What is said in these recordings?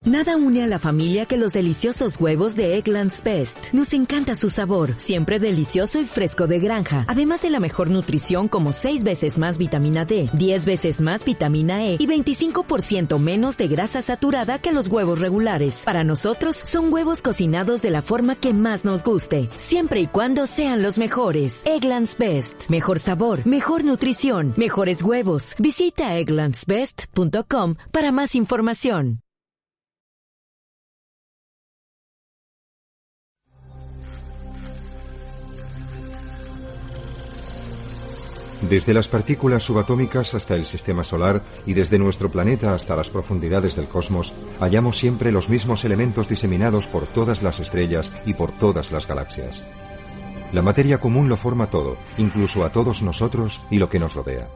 Nada une a la familia que los deliciosos huevos de Eggland's Best. Nos encanta su sabor, siempre delicioso y fresco de granja, además de la mejor nutrición como 6 veces más vitamina D, 10 veces más vitamina E y 25% menos de grasa saturada que los huevos regulares. Para nosotros, son huevos cocinados de la forma que más nos guste, siempre y cuando sean los mejores. Eggland's Best. Mejor sabor, mejor nutrición, mejores huevos. Visita egglandsbest.com para más información. Desde las partículas subatómicas hasta el sistema solar y desde nuestro planeta hasta las profundidades del cosmos, hallamos siempre los mismos elementos diseminados por todas las estrellas y por todas las galaxias. La materia común lo forma todo, incluso a todos nosotros y lo que nos rodea.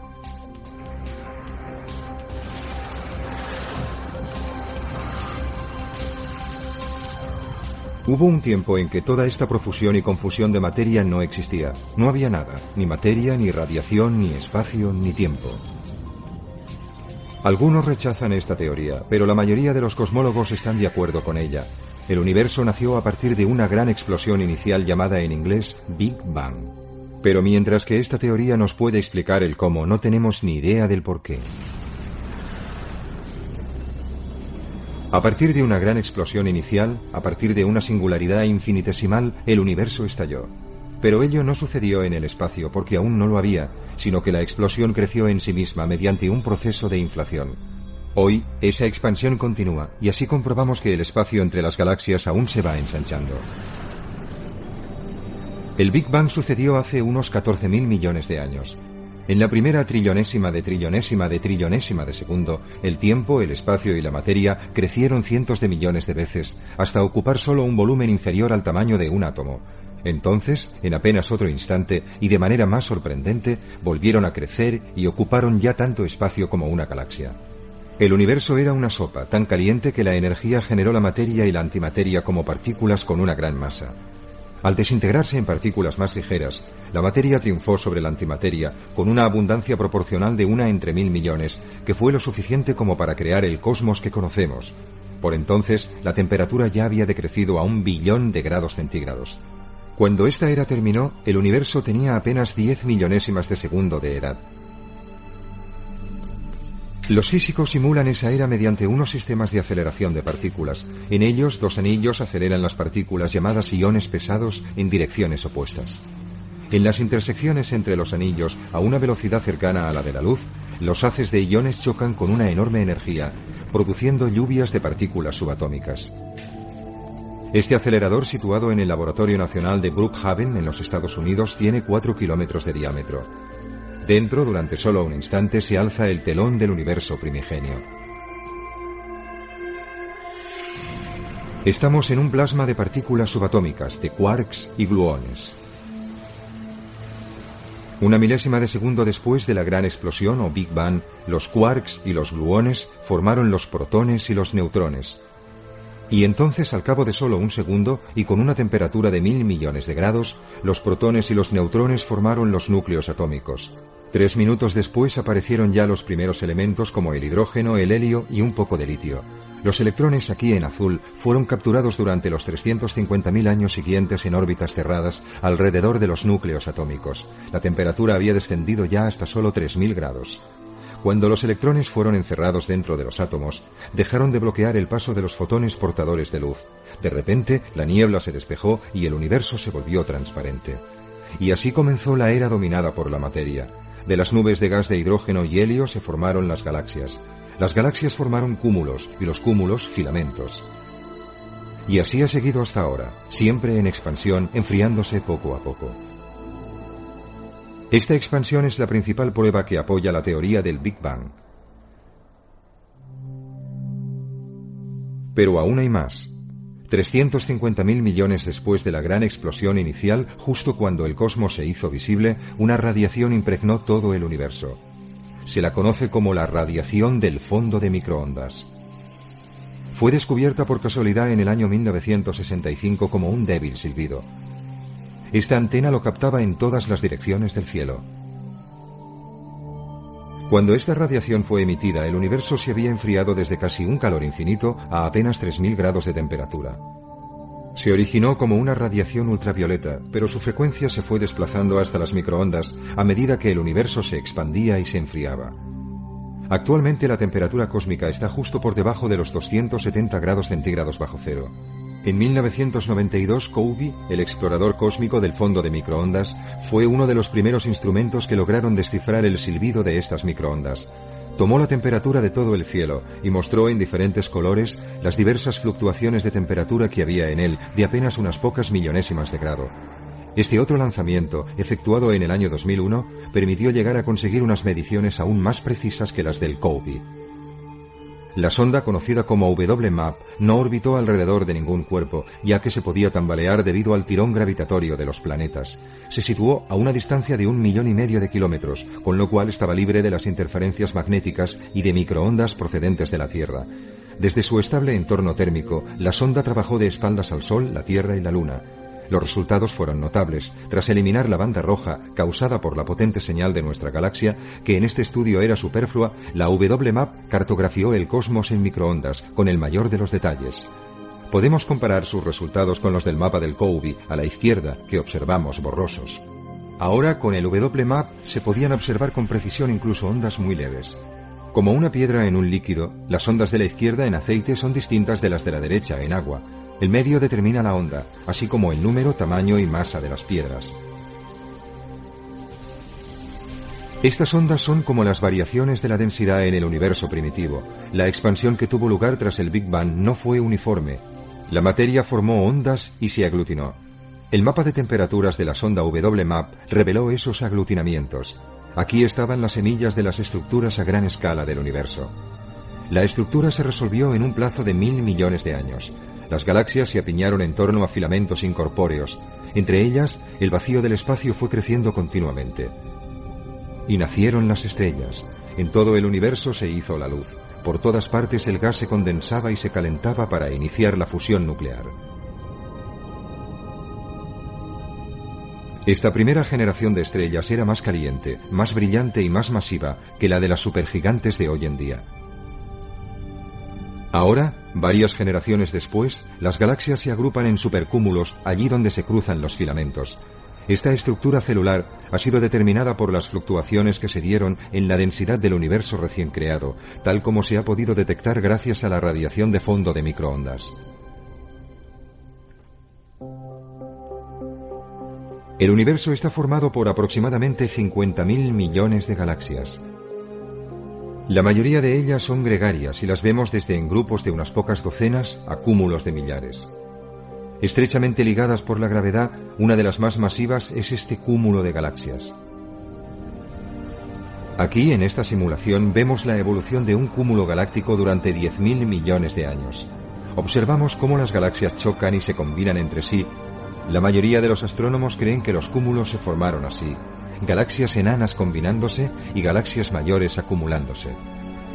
Hubo un tiempo en que toda esta profusión y confusión de materia no existía. No había nada, ni materia, ni radiación, ni espacio, ni tiempo. Algunos rechazan esta teoría, pero la mayoría de los cosmólogos están de acuerdo con ella. El universo nació a partir de una gran explosión inicial llamada en inglés Big Bang. Pero mientras que esta teoría nos puede explicar el cómo, no tenemos ni idea del por qué. A partir de una gran explosión inicial, a partir de una singularidad infinitesimal, el universo estalló. Pero ello no sucedió en el espacio porque aún no lo había, sino que la explosión creció en sí misma mediante un proceso de inflación. Hoy, esa expansión continúa, y así comprobamos que el espacio entre las galaxias aún se va ensanchando. El Big Bang sucedió hace unos 14.000 millones de años. En la primera trillonésima de segundo, el tiempo, el espacio y la materia crecieron cientos de millones de veces, hasta ocupar solo un volumen inferior al tamaño de un átomo. Entonces, en apenas otro instante, y de manera más sorprendente, volvieron a crecer y ocuparon ya tanto espacio como una galaxia. El universo era una sopa, tan caliente que la energía generó la materia y la antimateria como partículas con una gran masa. Al desintegrarse en partículas más ligeras, la materia triunfó sobre la antimateria con una abundancia proporcional de 1 entre 1000 millones, que fue lo suficiente como para crear el cosmos que conocemos. Por entonces, la temperatura ya había decrecido a 1 billón de grados centígrados. Cuando esta era terminó, el universo tenía apenas 10 millonésimas de segundo de edad. Los físicos simulan esa era mediante unos sistemas de aceleración de partículas. En ellos, 2 anillos aceleran las partículas llamadas iones pesados en direcciones opuestas. En las intersecciones entre los anillos, a una velocidad cercana a la de la luz, los haces de iones chocan con una enorme energía, produciendo lluvias de partículas subatómicas. Este acelerador, situado en el Laboratorio Nacional de Brookhaven, en los Estados Unidos, tiene 4 kilómetros de diámetro. Dentro, durante solo un instante, se alza el telón del universo primigenio. Estamos en un plasma de partículas subatómicas, de quarks y gluones. 1 milésima de segundo después de la gran explosión o Big Bang, los quarks y los gluones formaron los protones y los neutrones. Y entonces, al cabo de solo un segundo, y con una temperatura de 1000 millones de grados, los protones y los neutrones formaron los núcleos atómicos. 3 minutos después aparecieron ya los primeros elementos como el hidrógeno, el helio y un poco de litio. Los electrones, aquí en azul, fueron capturados durante los 350.000 años siguientes en órbitas cerradas alrededor de los núcleos atómicos. La temperatura había descendido ya hasta solo 3000 grados. Cuando los electrones fueron encerrados dentro de los átomos, dejaron de bloquear el paso de los fotones portadores de luz. De repente, la niebla se despejó y el universo se volvió transparente. Y así comenzó la era dominada por la materia. De las nubes de gas de hidrógeno y helio se formaron las galaxias. Las galaxias formaron cúmulos y los cúmulos filamentos. Y así ha seguido hasta ahora, siempre en expansión, enfriándose poco a poco. Esta expansión es la principal prueba que apoya la teoría del Big Bang. Pero aún hay más. 350.000 millones después de la gran explosión inicial, justo cuando el cosmos se hizo visible, una radiación impregnó todo el universo. Se la conoce como la radiación del fondo de microondas. Fue descubierta por casualidad en el año 1965 como un débil silbido. Esta antena lo captaba en todas las direcciones del cielo. Cuando esta radiación fue emitida, el universo se había enfriado desde casi un calor infinito a apenas 3000 grados de temperatura. Se originó como una radiación ultravioleta, pero su frecuencia se fue desplazando hasta las microondas a medida que el universo se expandía y se enfriaba. Actualmente la temperatura cósmica está justo por debajo de los 270 grados centígrados bajo cero. En 1992, COBE, el explorador cósmico del fondo de microondas, fue uno de los primeros instrumentos que lograron descifrar el silbido de estas microondas. Tomó la temperatura de todo el cielo y mostró en diferentes colores las diversas fluctuaciones de temperatura que había en él, de apenas unas pocas millonésimas de grado. Este otro lanzamiento, efectuado en el año 2001, permitió llegar a conseguir unas mediciones aún más precisas que las del COBE. La sonda, conocida como WMAP, no orbitó alrededor de ningún cuerpo, ya que se podía tambalear debido al tirón gravitatorio de los planetas. Se situó a una distancia de 1,5 millones de kilómetros, con lo cual estaba libre de las interferencias magnéticas y de microondas procedentes de la Tierra. Desde su estable entorno térmico, la sonda trabajó de espaldas al Sol, la Tierra y la Luna. Los resultados fueron notables. Tras eliminar la banda roja causada por la potente señal de nuestra galaxia, que en este estudio era superflua, la WMAP cartografió el cosmos en microondas con el mayor de los detalles. Podemos comparar sus resultados con los del mapa del COBE a la izquierda, que observamos borrosos. Ahora, con el WMAP se podían observar con precisión incluso ondas muy leves. Como una piedra en un líquido, las ondas de la izquierda en aceite son distintas de las de la derecha en agua. El medio determina la onda, así como el número, tamaño y masa de las piedras. Estas ondas son como las variaciones de la densidad en el universo primitivo. La expansión que tuvo lugar tras el Big Bang no fue uniforme. La materia formó ondas y se aglutinó. El mapa de temperaturas de la sonda WMAP reveló esos aglutinamientos. Aquí estaban las semillas de las estructuras a gran escala del universo. La estructura se resolvió en un plazo de 1.000 millones de años. Las galaxias se apiñaron en torno a filamentos incorpóreos. Entre ellas, el vacío del espacio fue creciendo continuamente. Y nacieron las estrellas. En todo el universo se hizo la luz. Por todas partes el gas se condensaba y se calentaba para iniciar la fusión nuclear. Esta primera generación de estrellas era más caliente, más brillante y más masiva que la de las supergigantes de hoy en día. Ahora, varias generaciones después, las galaxias se agrupan en supercúmulos allí donde se cruzan los filamentos. Esta estructura celular ha sido determinada por las fluctuaciones que se dieron en la densidad del universo recién creado, tal como se ha podido detectar gracias a la radiación de fondo de microondas. El universo está formado por aproximadamente 50.000 millones de galaxias. La mayoría de ellas son gregarias y las vemos desde en grupos de unas pocas docenas a cúmulos de millares. Estrechamente ligadas por la gravedad, una de las más masivas es este cúmulo de galaxias. Aquí, en esta simulación, vemos la evolución de un cúmulo galáctico durante 10.000 millones de años. Observamos cómo las galaxias chocan y se combinan entre sí. La mayoría de los astrónomos creen que los cúmulos se formaron así. Galaxias enanas combinándose y galaxias mayores acumulándose.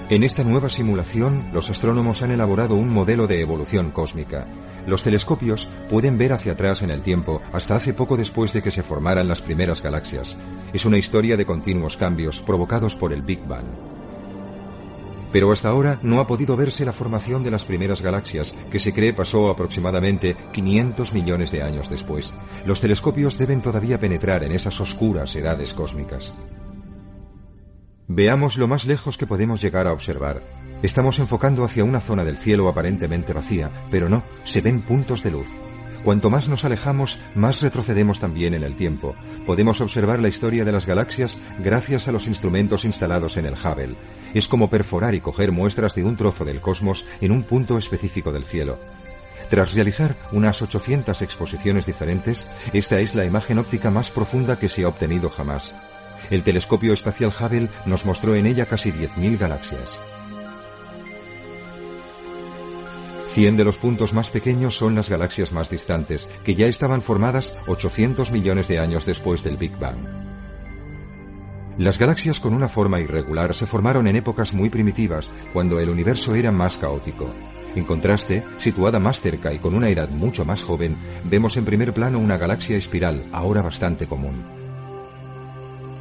En esta nueva simulación, los astrónomos han elaborado un modelo de evolución cósmica. Los telescopios pueden ver hacia atrás en el tiempo, hasta hace poco después de que se formaran las primeras galaxias. Es una historia de continuos cambios provocados por el Big Bang. Pero hasta ahora no ha podido verse la formación de las primeras galaxias, que se cree pasó aproximadamente 500 millones de años después. Los telescopios deben todavía penetrar en esas oscuras edades cósmicas. Veamos lo más lejos que podemos llegar a observar. Estamos enfocando hacia una zona del cielo aparentemente vacía, pero no, se ven puntos de luz. Cuanto más nos alejamos, más retrocedemos también en el tiempo. Podemos observar la historia de las galaxias gracias a los instrumentos instalados en el Hubble. Es como perforar y coger muestras de un trozo del cosmos en un punto específico del cielo. Tras realizar unas 800 exposiciones diferentes, esta es la imagen óptica más profunda que se ha obtenido jamás. El telescopio espacial Hubble nos mostró en ella casi 10.000 galaxias. 100 de los puntos más pequeños son las galaxias más distantes, que ya estaban formadas 800 millones de años después del Big Bang. Las galaxias con una forma irregular se formaron en épocas muy primitivas, cuando el universo era más caótico. En contraste, situada más cerca y con una edad mucho más joven, vemos en primer plano una galaxia espiral, ahora bastante común.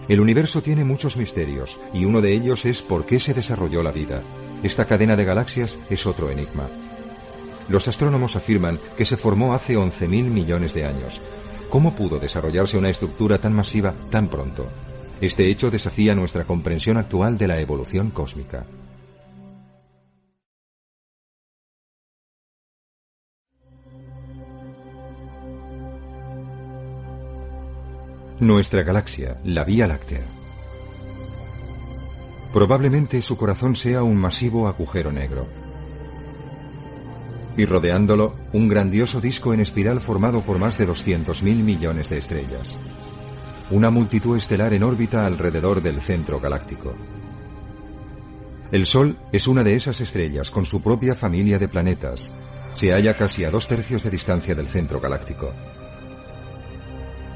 El universo tiene muchos misterios, y uno de ellos es por qué se desarrolló la vida. Esta cadena de galaxias es otro enigma. Los astrónomos afirman que se formó hace 11.000 millones de años. ¿Cómo pudo desarrollarse una estructura tan masiva tan pronto? Este hecho desafía nuestra comprensión actual de la evolución cósmica. Nuestra galaxia, la Vía Láctea. Probablemente su corazón sea un masivo agujero negro. Y rodeándolo, un grandioso disco en espiral formado por más de 200.000 millones de estrellas. Una multitud estelar en órbita alrededor del centro galáctico. El Sol es una de esas estrellas con su propia familia de planetas. Se halla casi a 2/3 de distancia del centro galáctico.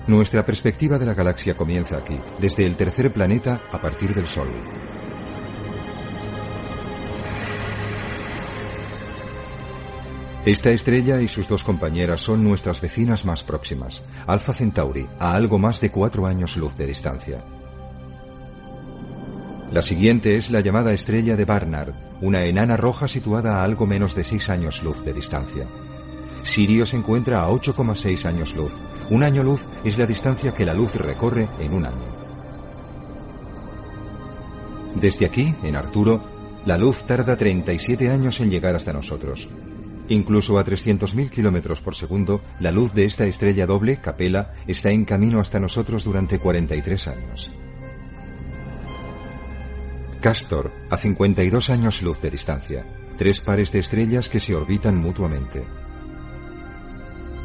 Nuestra perspectiva de la galaxia comienza aquí, desde el tercer planeta a partir del Sol. Esta estrella y sus dos compañeras son nuestras vecinas más próximas, Alpha Centauri, a algo más de 4 años luz de distancia. La siguiente es la llamada estrella de Barnard, una enana roja situada a algo menos de 6 años luz de distancia. Sirio se encuentra a 8,6 años luz. Un año luz es la distancia que la luz recorre en un año. Desde aquí, en Arturo, la luz tarda 37 años en llegar hasta nosotros. Incluso a 300.000 kilómetros por segundo, la luz de esta estrella doble, Capella, está en camino hasta nosotros durante 43 años. Castor, a 52 años luz de distancia. 3 pares de estrellas que se orbitan mutuamente.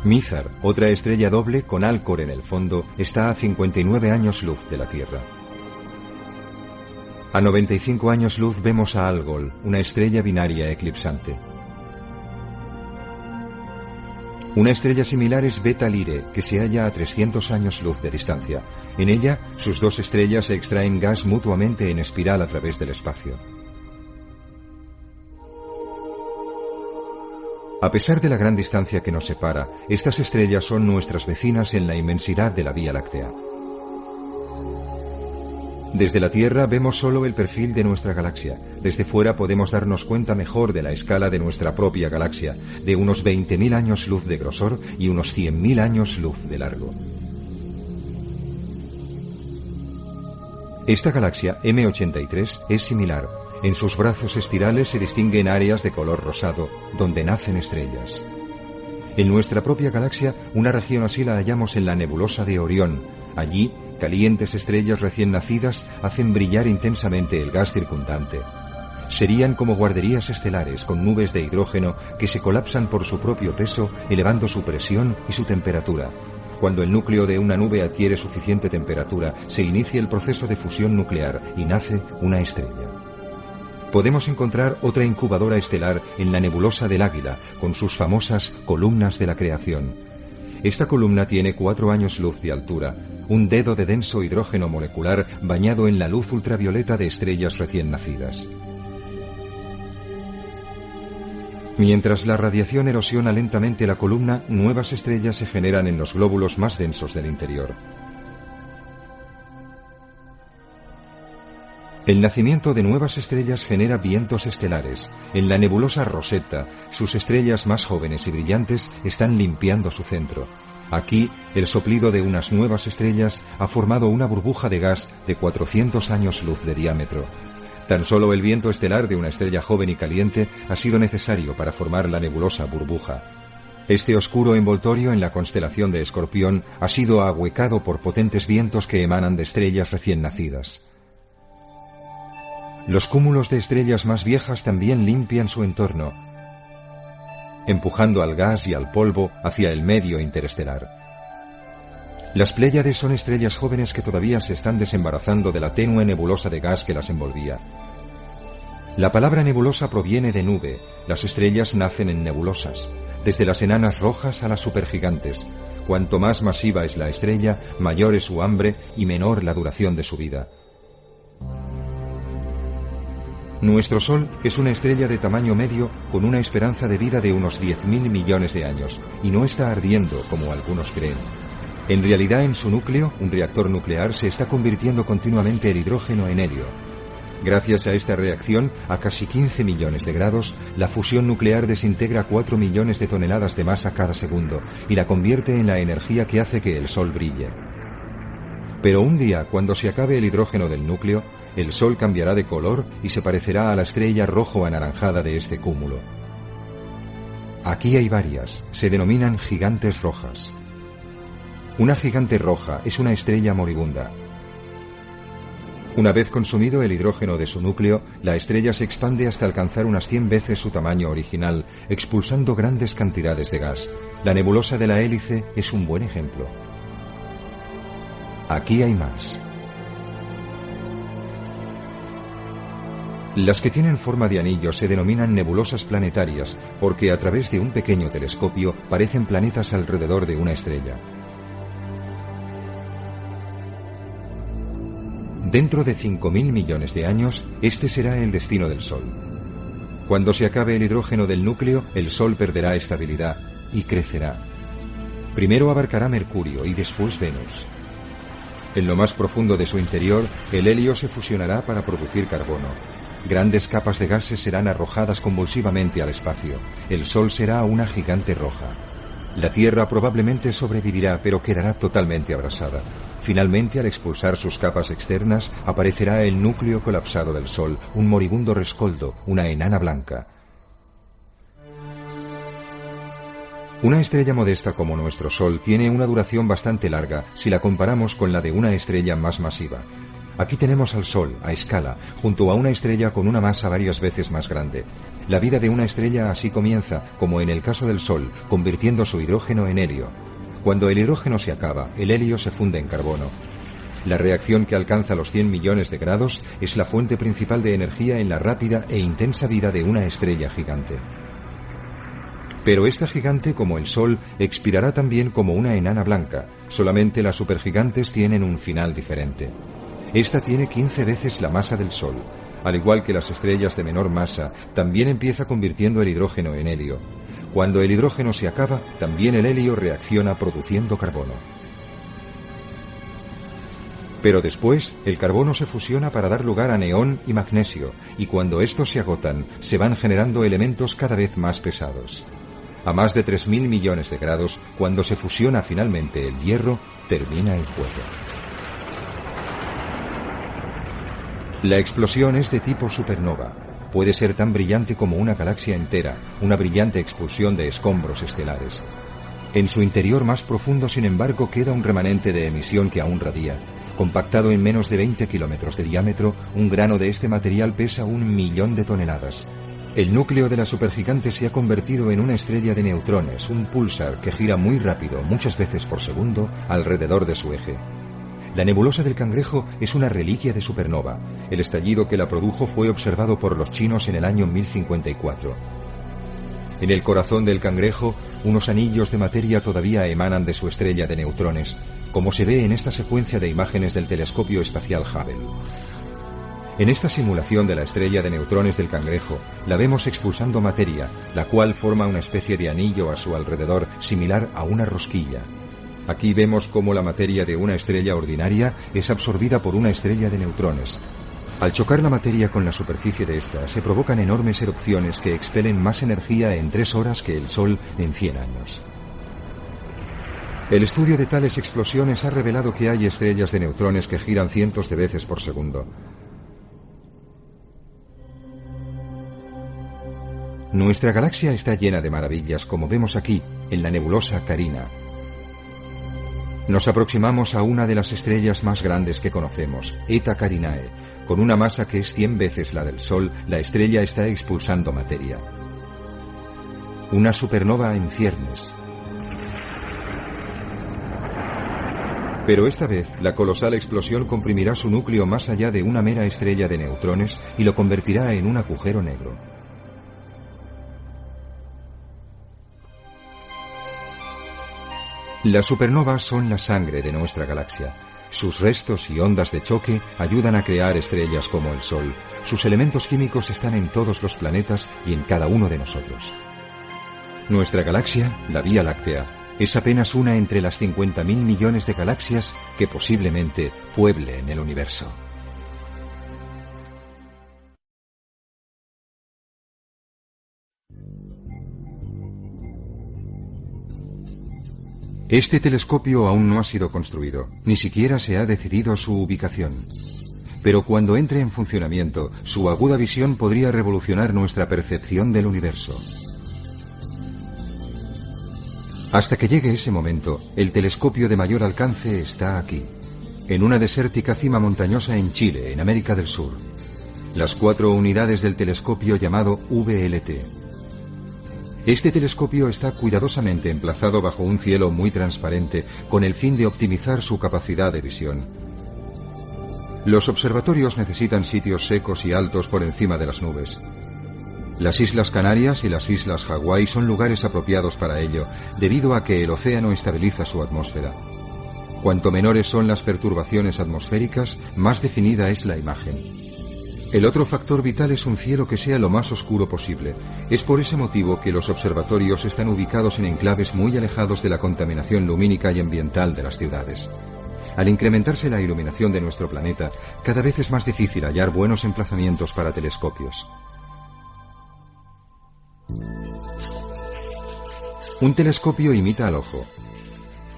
Mizar, otra estrella doble con Alcor en el fondo, está a 59 años luz de la Tierra. A 95 años luz vemos a Algol, una estrella binaria eclipsante. Una estrella similar es Beta Lyrae, que se halla a 300 años luz de distancia. En ella, sus dos estrellas extraen gas mutuamente en espiral a través del espacio. A pesar de la gran distancia que nos separa, estas estrellas son nuestras vecinas en la inmensidad de la Vía Láctea. Desde la Tierra vemos solo el perfil de nuestra galaxia. Desde fuera podemos darnos cuenta mejor de la escala de nuestra propia galaxia, de unos 20.000 años luz de grosor y unos 100.000 años luz de largo. Esta galaxia, M83, es similar. En sus brazos espirales se distinguen áreas de color rosado, donde nacen estrellas. En nuestra propia galaxia, una región así la hallamos en la nebulosa de Orión. Allí, calientes estrellas recién nacidas hacen brillar intensamente el gas circundante. Serían como guarderías estelares con nubes de hidrógeno que se colapsan por su propio peso, elevando su presión y su temperatura. Cuando el núcleo de una nube adquiere suficiente temperatura, se inicia el proceso de fusión nuclear y nace una estrella. Podemos encontrar otra incubadora estelar en la nebulosa del Águila, con sus famosas columnas de la creación. Esta columna tiene 4 años luz de altura, un dedo de denso hidrógeno molecular bañado en la luz ultravioleta de estrellas recién nacidas. Mientras la radiación erosiona lentamente la columna, nuevas estrellas se generan en los glóbulos más densos del interior. El nacimiento de nuevas estrellas genera vientos estelares. En la nebulosa Rosetta, sus estrellas más jóvenes y brillantes están limpiando su centro. Aquí, el soplido de unas nuevas estrellas ha formado una burbuja de gas de 400 años luz de diámetro. Tan solo el viento estelar de una estrella joven y caliente ha sido necesario para formar la nebulosa burbuja. Este oscuro envoltorio en la constelación de Escorpión ha sido ahuecado por potentes vientos que emanan de estrellas recién nacidas. Los cúmulos de estrellas más viejas también limpian su entorno, empujando al gas y al polvo hacia el medio interestelar. Las Pléyades son estrellas jóvenes que todavía se están desembarazando de la tenue nebulosa de gas que las envolvía. La palabra nebulosa proviene de nube. Las estrellas nacen en nebulosas, desde las enanas rojas a las supergigantes. Cuanto más masiva es la estrella, mayor es su hambre y menor la duración de su vida. Nuestro Sol es una estrella de tamaño medio con una esperanza de vida de unos 10.000 millones de años y no está ardiendo como algunos creen. En realidad, en su núcleo, un reactor nuclear se está convirtiendo continuamente el hidrógeno en helio. Gracias a esta reacción, a casi 15 millones de grados, la fusión nuclear desintegra 4 millones de toneladas de masa cada segundo y la convierte en la energía que hace que el Sol brille. Pero un día, cuando se acabe el hidrógeno del núcleo, el Sol cambiará de color y se parecerá a la estrella rojo-anaranjada de este cúmulo. Aquí hay varias, se denominan gigantes rojas. Una gigante roja es una estrella moribunda. Una vez consumido el hidrógeno de su núcleo, la estrella se expande hasta alcanzar unas 100 veces su tamaño original, expulsando grandes cantidades de gas. La nebulosa de la Hélice es un buen ejemplo. Aquí hay más. Las que tienen forma de anillo se denominan nebulosas planetarias porque a través de un pequeño telescopio parecen planetas alrededor de una estrella. Dentro de 5.000 millones de años, este será el destino del Sol. Cuando se acabe el hidrógeno del núcleo, el Sol perderá estabilidad y crecerá. Primero abarcará Mercurio y después Venus. En lo más profundo de su interior, el helio se fusionará para producir carbono. Grandes capas de gases serán arrojadas convulsivamente al espacio. El Sol será una gigante roja. La Tierra probablemente sobrevivirá, pero quedará totalmente abrasada. Finalmente, al expulsar sus capas externas, aparecerá el núcleo colapsado del Sol, un moribundo rescoldo, una enana blanca. Una estrella modesta como nuestro Sol tiene una duración bastante larga si la comparamos con la de una estrella más masiva. Aquí tenemos al Sol, a escala, junto a una estrella con una masa varias veces más grande. La vida de una estrella así comienza, como en el caso del Sol, convirtiendo su hidrógeno en helio. Cuando el hidrógeno se acaba, el helio se funde en carbono. La reacción que alcanza los 100 millones de grados es la fuente principal de energía en la rápida e intensa vida de una estrella gigante. Pero esta gigante, como el Sol, expirará también como una enana blanca. Solamente las supergigantes tienen un final diferente. Esta tiene 15 veces la masa del Sol. Al igual que las estrellas de menor masa, también empieza convirtiendo el hidrógeno en helio. Cuando el hidrógeno se acaba, también el helio reacciona produciendo carbono. Pero después, el carbono se fusiona para dar lugar a neón y magnesio, y cuando estos se agotan, se van generando elementos cada vez más pesados. A más de 3.000 millones de grados, cuando se fusiona finalmente el hierro, termina el juego. La explosión es de tipo supernova. Puede ser tan brillante como una galaxia entera, una brillante expulsión de escombros estelares. En su interior más profundo, sin embargo, queda un remanente de emisión que aún radia. Compactado en menos de 20 kilómetros de diámetro, un grano de este material pesa 1.000.000 de toneladas. El núcleo de la supergigante se ha convertido en una estrella de neutrones, un púlsar que gira muy rápido, muchas veces por segundo, alrededor de su eje. La nebulosa del Cangrejo es una reliquia de supernova. El estallido que la produjo fue observado por los chinos en el año 1054. En el corazón del Cangrejo, unos anillos de materia todavía emanan de su estrella de neutrones, como se ve en esta secuencia de imágenes del telescopio espacial Hubble. En esta simulación de la estrella de neutrones del Cangrejo, la vemos expulsando materia, la cual forma una especie de anillo a su alrededor, similar a una rosquilla. Aquí vemos cómo la materia de una estrella ordinaria es absorbida por una estrella de neutrones. Al chocar la materia con la superficie de esta, se provocan enormes erupciones que expelen más energía en 3 horas que el Sol en 100 años. El estudio de tales explosiones ha revelado que hay estrellas de neutrones que giran cientos de veces por segundo. Nuestra galaxia está llena de maravillas, como vemos aquí, en la nebulosa Carina. Nos aproximamos a una de las estrellas más grandes que conocemos, Eta Carinae. Con una masa que es 100 veces la del Sol, la estrella está expulsando materia. Una supernova en ciernes. Pero esta vez, la colosal explosión comprimirá su núcleo más allá de una mera estrella de neutrones y lo convertirá en un agujero negro. Las supernovas son la sangre de nuestra galaxia. Sus restos y ondas de choque ayudan a crear estrellas como el Sol. Sus elementos químicos están en todos los planetas y en cada uno de nosotros. Nuestra galaxia, la Vía Láctea, Es apenas una entre las 50.000 millones de galaxias que posiblemente pueblen el universo. Este telescopio aún no ha sido construido, ni siquiera se ha decidido su ubicación. Pero cuando entre en funcionamiento, su aguda visión podría revolucionar nuestra percepción del universo. Hasta que llegue ese momento, el telescopio de mayor alcance está aquí, en una desértica cima montañosa en Chile, en América del Sur. Las 4 unidades del telescopio llamado VLT. Este telescopio está cuidadosamente emplazado bajo un cielo muy transparente con el fin de optimizar su capacidad de visión. Los observatorios necesitan sitios secos y altos por encima de las nubes. Las Islas Canarias y las Islas Hawái son lugares apropiados para ello, debido a que el océano estabiliza su atmósfera. Cuanto menores son las perturbaciones atmosféricas, más definida es la imagen. El otro factor vital es un cielo que sea lo más oscuro posible. Es por ese motivo que los observatorios están ubicados en enclaves muy alejados de la contaminación lumínica y ambiental de las ciudades. Al incrementarse la iluminación de nuestro planeta, cada vez es más difícil hallar buenos emplazamientos para telescopios. Un telescopio imita al ojo.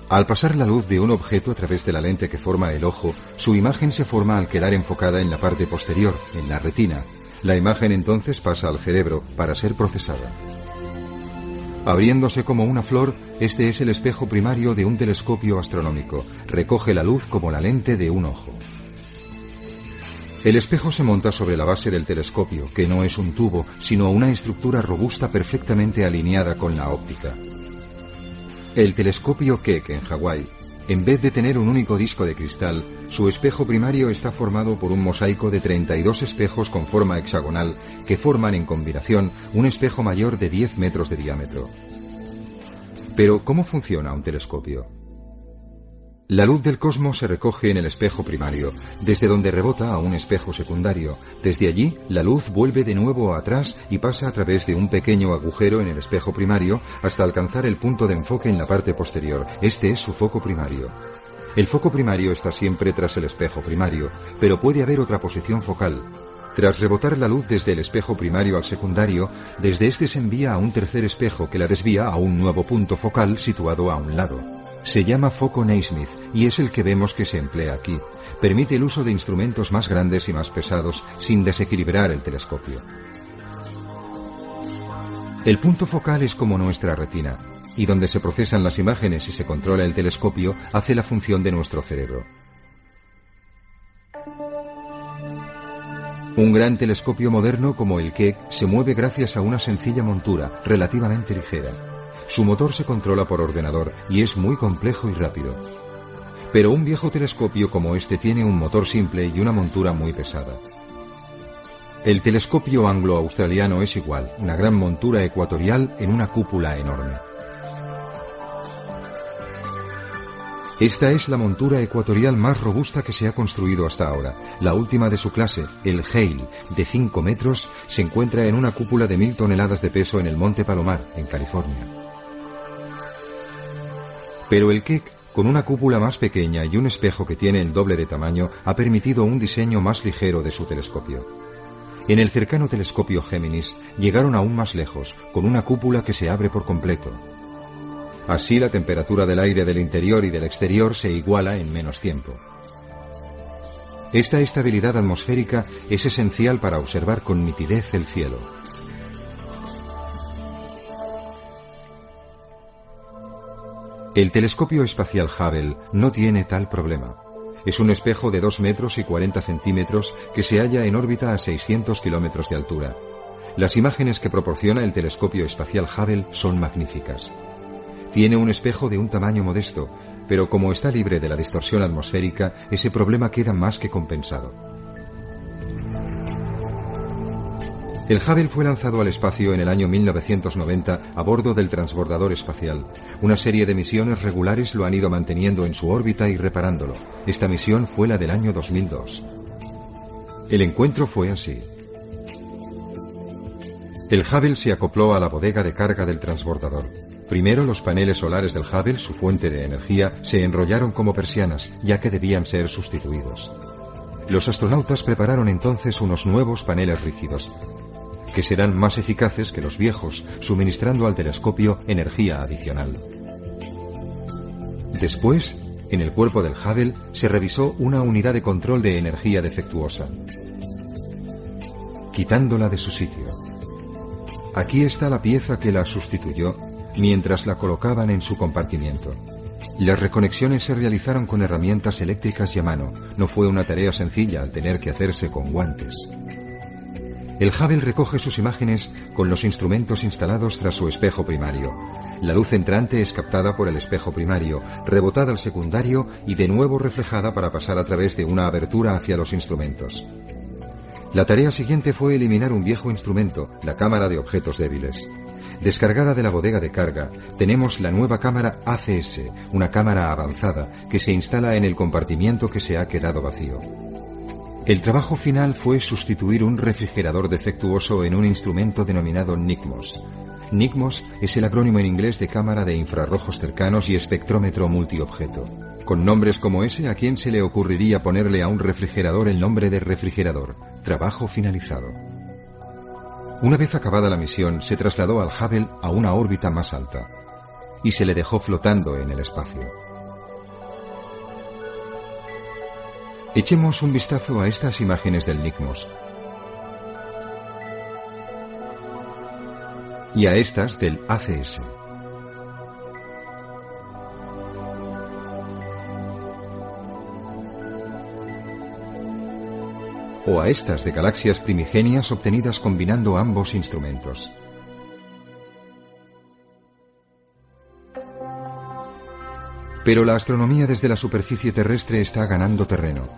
Al pasar la luz de un objeto a través de la lente que forma el ojo, su imagen se forma al quedar enfocada en la parte posterior, en la retina. La imagen entonces pasa al cerebro para ser procesada. Abriéndose como una flor, este es el espejo primario de un telescopio astronómico. Recoge la luz como la lente de un ojo. El espejo se monta sobre la base del telescopio, que no es un tubo, sino una estructura robusta perfectamente alineada con la óptica. El telescopio Keck en Hawái, en vez de tener un único disco de cristal, su espejo primario está formado por un mosaico de 32 espejos con forma hexagonal que forman en combinación un espejo mayor de 10 metros de diámetro. Pero, ¿cómo funciona un telescopio? La luz del cosmos se recoge en el espejo primario, desde donde rebota a un espejo secundario. Desde allí, la luz vuelve de nuevo atrás y pasa a través de un pequeño agujero en el espejo primario hasta alcanzar el punto de enfoque en la parte posterior. Este es su foco primario. El foco primario está siempre tras el espejo primario, pero puede haber otra posición focal. Tras rebotar la luz desde el espejo primario al secundario, desde este se envía a un tercer espejo que la desvía a un nuevo punto focal situado a un lado. Se llama foco Naismith y es el que vemos que se emplea aquí. Permite el uso de instrumentos más grandes y más pesados sin desequilibrar el telescopio. El punto focal es como nuestra retina, y donde se procesan las imágenes y se controla el telescopio, hace la función de nuestro cerebro. Un gran telescopio moderno como el Keck se mueve gracias a una sencilla montura relativamente ligera. Su motor se controla por ordenador y es muy complejo y rápido. Pero un viejo telescopio como este tiene un motor simple y una montura muy pesada. El telescopio anglo-australiano es igual, una gran montura ecuatorial en una cúpula enorme. Esta es la montura ecuatorial más robusta que se ha construido hasta ahora. La última de su clase, el Hale, de 5 metros, se encuentra en una cúpula de 1000 toneladas de peso en el Monte Palomar, en California. Pero el Keck, con una cúpula más pequeña y un espejo que tiene el doble de tamaño, ha permitido un diseño más ligero de su telescopio. En el cercano telescopio Géminis llegaron aún más lejos, con una cúpula que se abre por completo. Así la temperatura del aire del interior y del exterior se iguala en menos tiempo. Esta estabilidad atmosférica es esencial para observar con nitidez el cielo. El telescopio espacial Hubble no tiene tal problema. Es un espejo de 2 metros y 40 centímetros que se halla en órbita a 600 kilómetros de altura. Las imágenes que proporciona el telescopio espacial Hubble son magníficas. Tiene un espejo de un tamaño modesto, pero como está libre de la distorsión atmosférica, ese problema queda más que compensado. El Hubble fue lanzado al espacio en el año 1990 a bordo del transbordador espacial. Una serie de misiones regulares lo han ido manteniendo en su órbita y reparándolo. Esta misión fue la del año 2002. El encuentro fue así. El Hubble se acopló a la bodega de carga del transbordador. Primero, los paneles solares del Hubble, su fuente de energía, se enrollaron como persianas, ya que debían ser sustituidos. Los astronautas prepararon entonces unos nuevos paneles rígidos, que serán más eficaces que los viejos, suministrando al telescopio energía adicional. Después, en el cuerpo del Hubble, se revisó una unidad de control de energía defectuosa, quitándola de su sitio. Aquí está la pieza que la sustituyó mientras la colocaban en su compartimiento. Las reconexiones se realizaron con herramientas eléctricas y a mano. No fue una tarea sencilla al tener que hacerse con guantes. El Hubble recoge sus imágenes con los instrumentos instalados tras su espejo primario. La luz entrante es captada por el espejo primario, rebotada al secundario y de nuevo reflejada para pasar a través de una abertura hacia los instrumentos. La tarea siguiente fue eliminar un viejo instrumento, la cámara de objetos débiles. Descargada de la bodega de carga, tenemos la nueva cámara ACS, una cámara avanzada que se instala en el compartimiento que se ha quedado vacío. El trabajo final fue sustituir un refrigerador defectuoso en un instrumento denominado NICMOS. NICMOS es el acrónimo en inglés de cámara de infrarrojos cercanos y espectrómetro multiobjeto. Con nombres como ese, ¿a quién se le ocurriría ponerle a un refrigerador el nombre de refrigerador? Trabajo finalizado. Una vez acabada la misión, se trasladó al Hubble a una órbita más alta y se le dejó flotando en el espacio. Echemos un vistazo a estas imágenes del NICMOS y a estas del ACS. O a estas de galaxias primigenias obtenidas combinando ambos instrumentos. Pero la astronomía desde la superficie terrestre está ganando terreno.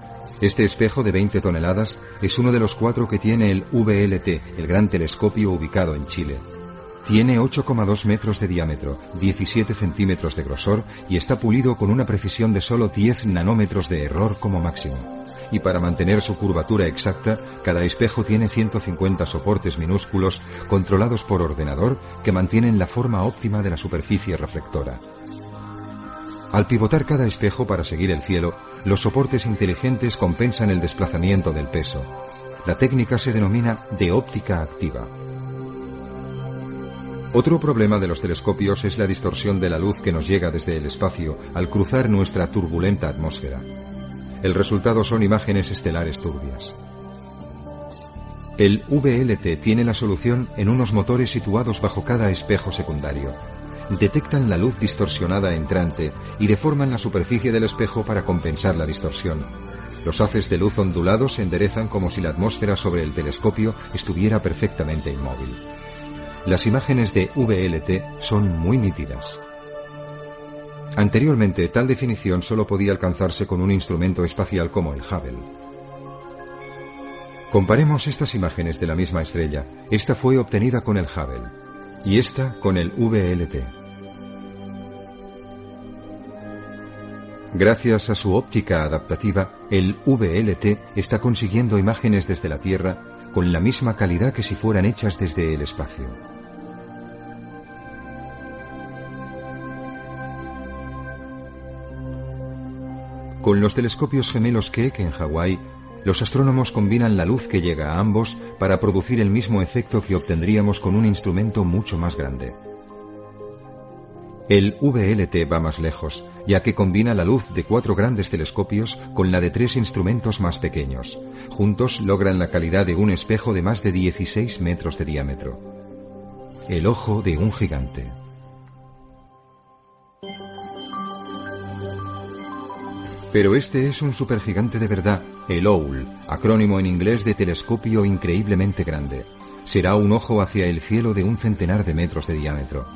Este espejo de 20 toneladas es uno de los 4 que tiene el VLT, el gran telescopio ubicado en Chile. Tiene 8,2 metros de diámetro, 17 centímetros de grosor y está pulido con una precisión de solo 10 nanómetros de error como máximo. Y para mantener su curvatura exacta, cada espejo tiene 150 soportes minúsculos controlados por ordenador que mantienen la forma óptima de la superficie reflectora. Al pivotar cada espejo para seguir el cielo, los soportes inteligentes compensan el desplazamiento del peso. La técnica se denomina de óptica activa. Otro problema de los telescopios es la distorsión de la luz que nos llega desde el espacio al cruzar nuestra turbulenta atmósfera. El resultado son imágenes estelares turbias. El VLT tiene la solución en unos motores situados bajo cada espejo secundario. Detectan la luz distorsionada entrante y deforman la superficie del espejo para compensar la distorsión. Los haces de luz ondulados se enderezan como si la atmósfera sobre el telescopio estuviera perfectamente inmóvil. Las imágenes de VLT son muy nítidas. Anteriormente, tal definición solo podía alcanzarse con un instrumento espacial como el Hubble. Comparemos estas imágenes de la misma estrella. Esta fue obtenida con el Hubble y esta con el VLT. Gracias a su óptica adaptativa, el VLT está consiguiendo imágenes desde la Tierra con la misma calidad que si fueran hechas desde el espacio. Con los telescopios gemelos Keck en Hawái, los astrónomos combinan la luz que llega a ambos para producir el mismo efecto que obtendríamos con un instrumento mucho más grande. El VLT va más lejos, ya que combina la luz de 4 grandes telescopios con la de 3 instrumentos más pequeños. Juntos logran la calidad de un espejo de más de 16 metros de diámetro. El ojo de un gigante. Pero este es un supergigante de verdad, el OWL, acrónimo en inglés de telescopio increíblemente grande. Será un ojo hacia el cielo de 1 centenar de metros de diámetro.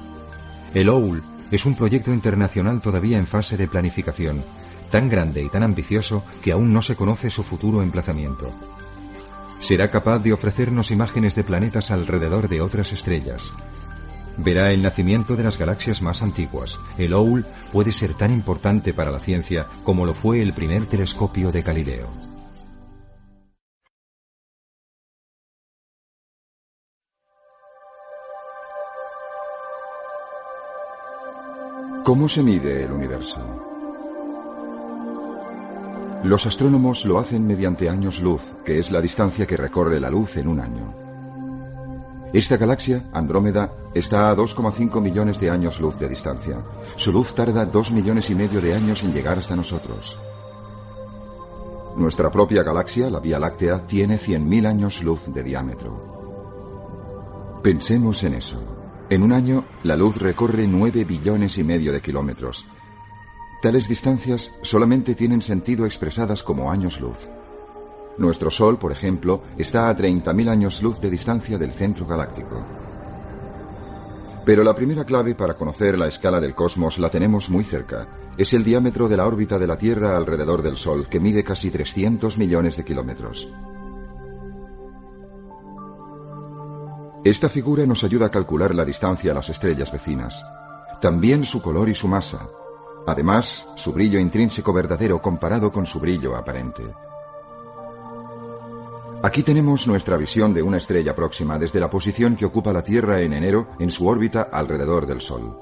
El OWL es un proyecto internacional todavía en fase de planificación, tan grande y tan ambicioso que aún no se conoce su futuro emplazamiento. Será capaz de ofrecernos imágenes de planetas alrededor de otras estrellas. Verá el nacimiento de las galaxias más antiguas. El OWL puede ser tan importante para la ciencia como lo fue el primer telescopio de Galileo. ¿Cómo se mide el universo? Los astrónomos lo hacen mediante años luz, que es la distancia que recorre la luz en un año. Esta galaxia, Andrómeda, está a 2,5 millones de años luz de distancia. Su luz tarda 2,5 millones de años en llegar hasta nosotros. Nuestra propia galaxia, la Vía Láctea, tiene 100.000 años luz de diámetro. Pensemos en eso. En un año, la luz recorre 9,5 billones de kilómetros. Tales distancias solamente tienen sentido expresadas como años luz. Nuestro Sol, por ejemplo, está a 30.000 años luz de distancia del centro galáctico. Pero la primera clave para conocer la escala del cosmos la tenemos muy cerca. Es el diámetro de la órbita de la Tierra alrededor del Sol, que mide casi 300 millones de kilómetros. Esta figura nos ayuda a calcular la distancia a las estrellas vecinas. También su color y su masa. Además, su brillo intrínseco verdadero comparado con su brillo aparente. Aquí tenemos nuestra visión de una estrella próxima desde la posición que ocupa la Tierra en enero en su órbita alrededor del Sol.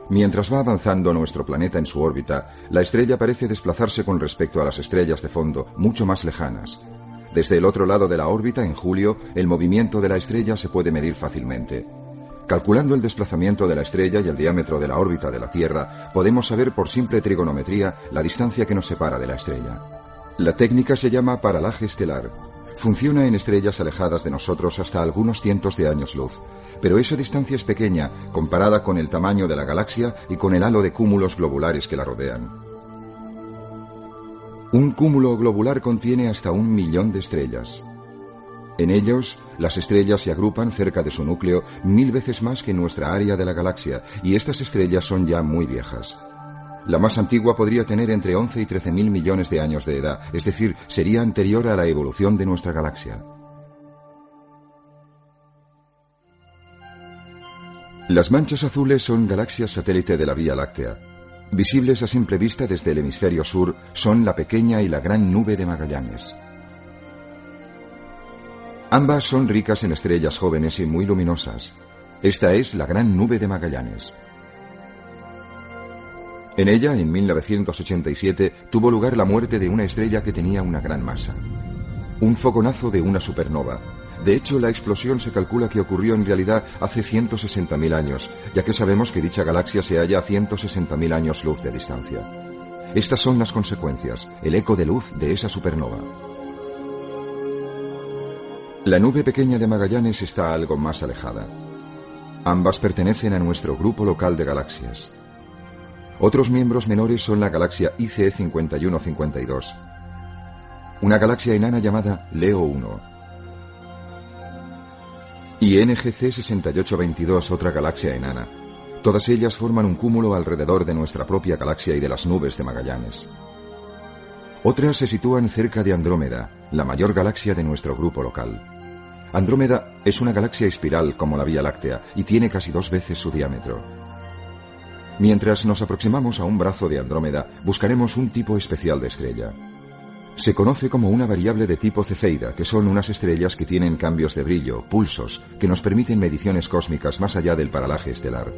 Mientras va avanzando nuestro planeta en su órbita, la estrella parece desplazarse con respecto a las estrellas de fondo, mucho más lejanas. Desde el otro lado de la órbita, en julio, el movimiento de la estrella se puede medir fácilmente. Calculando el desplazamiento de la estrella y el diámetro de la órbita de la Tierra, podemos saber por simple trigonometría la distancia que nos separa de la estrella. La técnica se llama paralaje estelar. Funciona en estrellas alejadas de nosotros hasta algunos cientos de años luz, pero esa distancia es pequeña comparada con el tamaño de la galaxia y con el halo de cúmulos globulares que la rodean. Un cúmulo globular contiene hasta 1 millón de estrellas. En ellos, las estrellas se agrupan cerca de su núcleo 1000 veces más que en nuestra área de la galaxia, y estas estrellas son ya muy viejas. La más antigua podría tener entre 11 y 13.000 millones de años de edad, es decir, sería anterior a la evolución de nuestra galaxia. Las manchas azules son galaxias satélite de la Vía Láctea. Visibles a simple vista desde el hemisferio sur, son la pequeña y la gran nube de Magallanes. Ambas son ricas en estrellas jóvenes y muy luminosas. Esta es la gran nube de Magallanes. En ella, en 1987, tuvo lugar la muerte de una estrella que tenía una gran masa. Un fogonazo de una supernova. De hecho, la explosión se calcula que ocurrió en realidad hace 160.000 años, ya que sabemos que dicha galaxia se halla a 160.000 años luz de distancia. Estas son las consecuencias, el eco de luz de esa supernova. La nube pequeña de Magallanes está algo más alejada. Ambas pertenecen a nuestro grupo local de galaxias. Otros miembros menores son la galaxia ICE 5152, una galaxia enana llamada Leo 1, y NGC 6822, otra galaxia enana. Todas ellas forman un cúmulo alrededor de nuestra propia galaxia y de las nubes de Magallanes. Otras se sitúan cerca de Andrómeda, la mayor galaxia de nuestro grupo local. Andrómeda es una galaxia espiral como la Vía Láctea y tiene casi 2 veces su diámetro. Mientras nos aproximamos a un brazo de Andrómeda, buscaremos un tipo especial de estrella. Se conoce como una variable de tipo cefeida, que son unas estrellas que tienen cambios de brillo, pulsos, que nos permiten mediciones cósmicas más allá del paralaje estelar.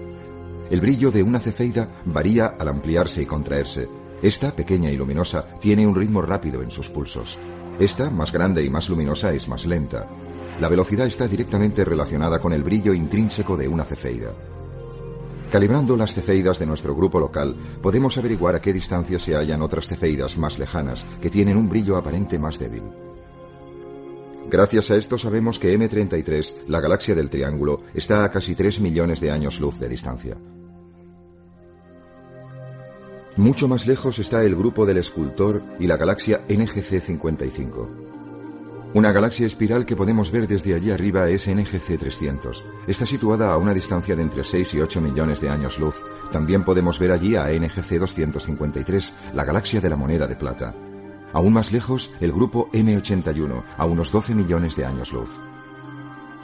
El brillo de una cefeida varía al ampliarse y contraerse. Esta, pequeña y luminosa, tiene un ritmo rápido en sus pulsos. Esta, más grande y más luminosa, es más lenta. La velocidad está directamente relacionada con el brillo intrínseco de una cefeida. Calibrando las cefeidas de nuestro grupo local, podemos averiguar a qué distancia se hallan otras cefeidas más lejanas, que tienen un brillo aparente más débil. Gracias a esto sabemos que M33, la galaxia del Triángulo, está a casi 3 millones de años luz de distancia. Mucho más lejos está el grupo del Escultor y la galaxia NGC 55. Una galaxia espiral que podemos ver desde allí arriba es NGC 300. Está situada a una distancia de entre 6 y 8 millones de años luz. También podemos ver allí a NGC 253, la galaxia de la moneda de plata. Aún más lejos, el grupo M81, a unos 12 millones de años luz.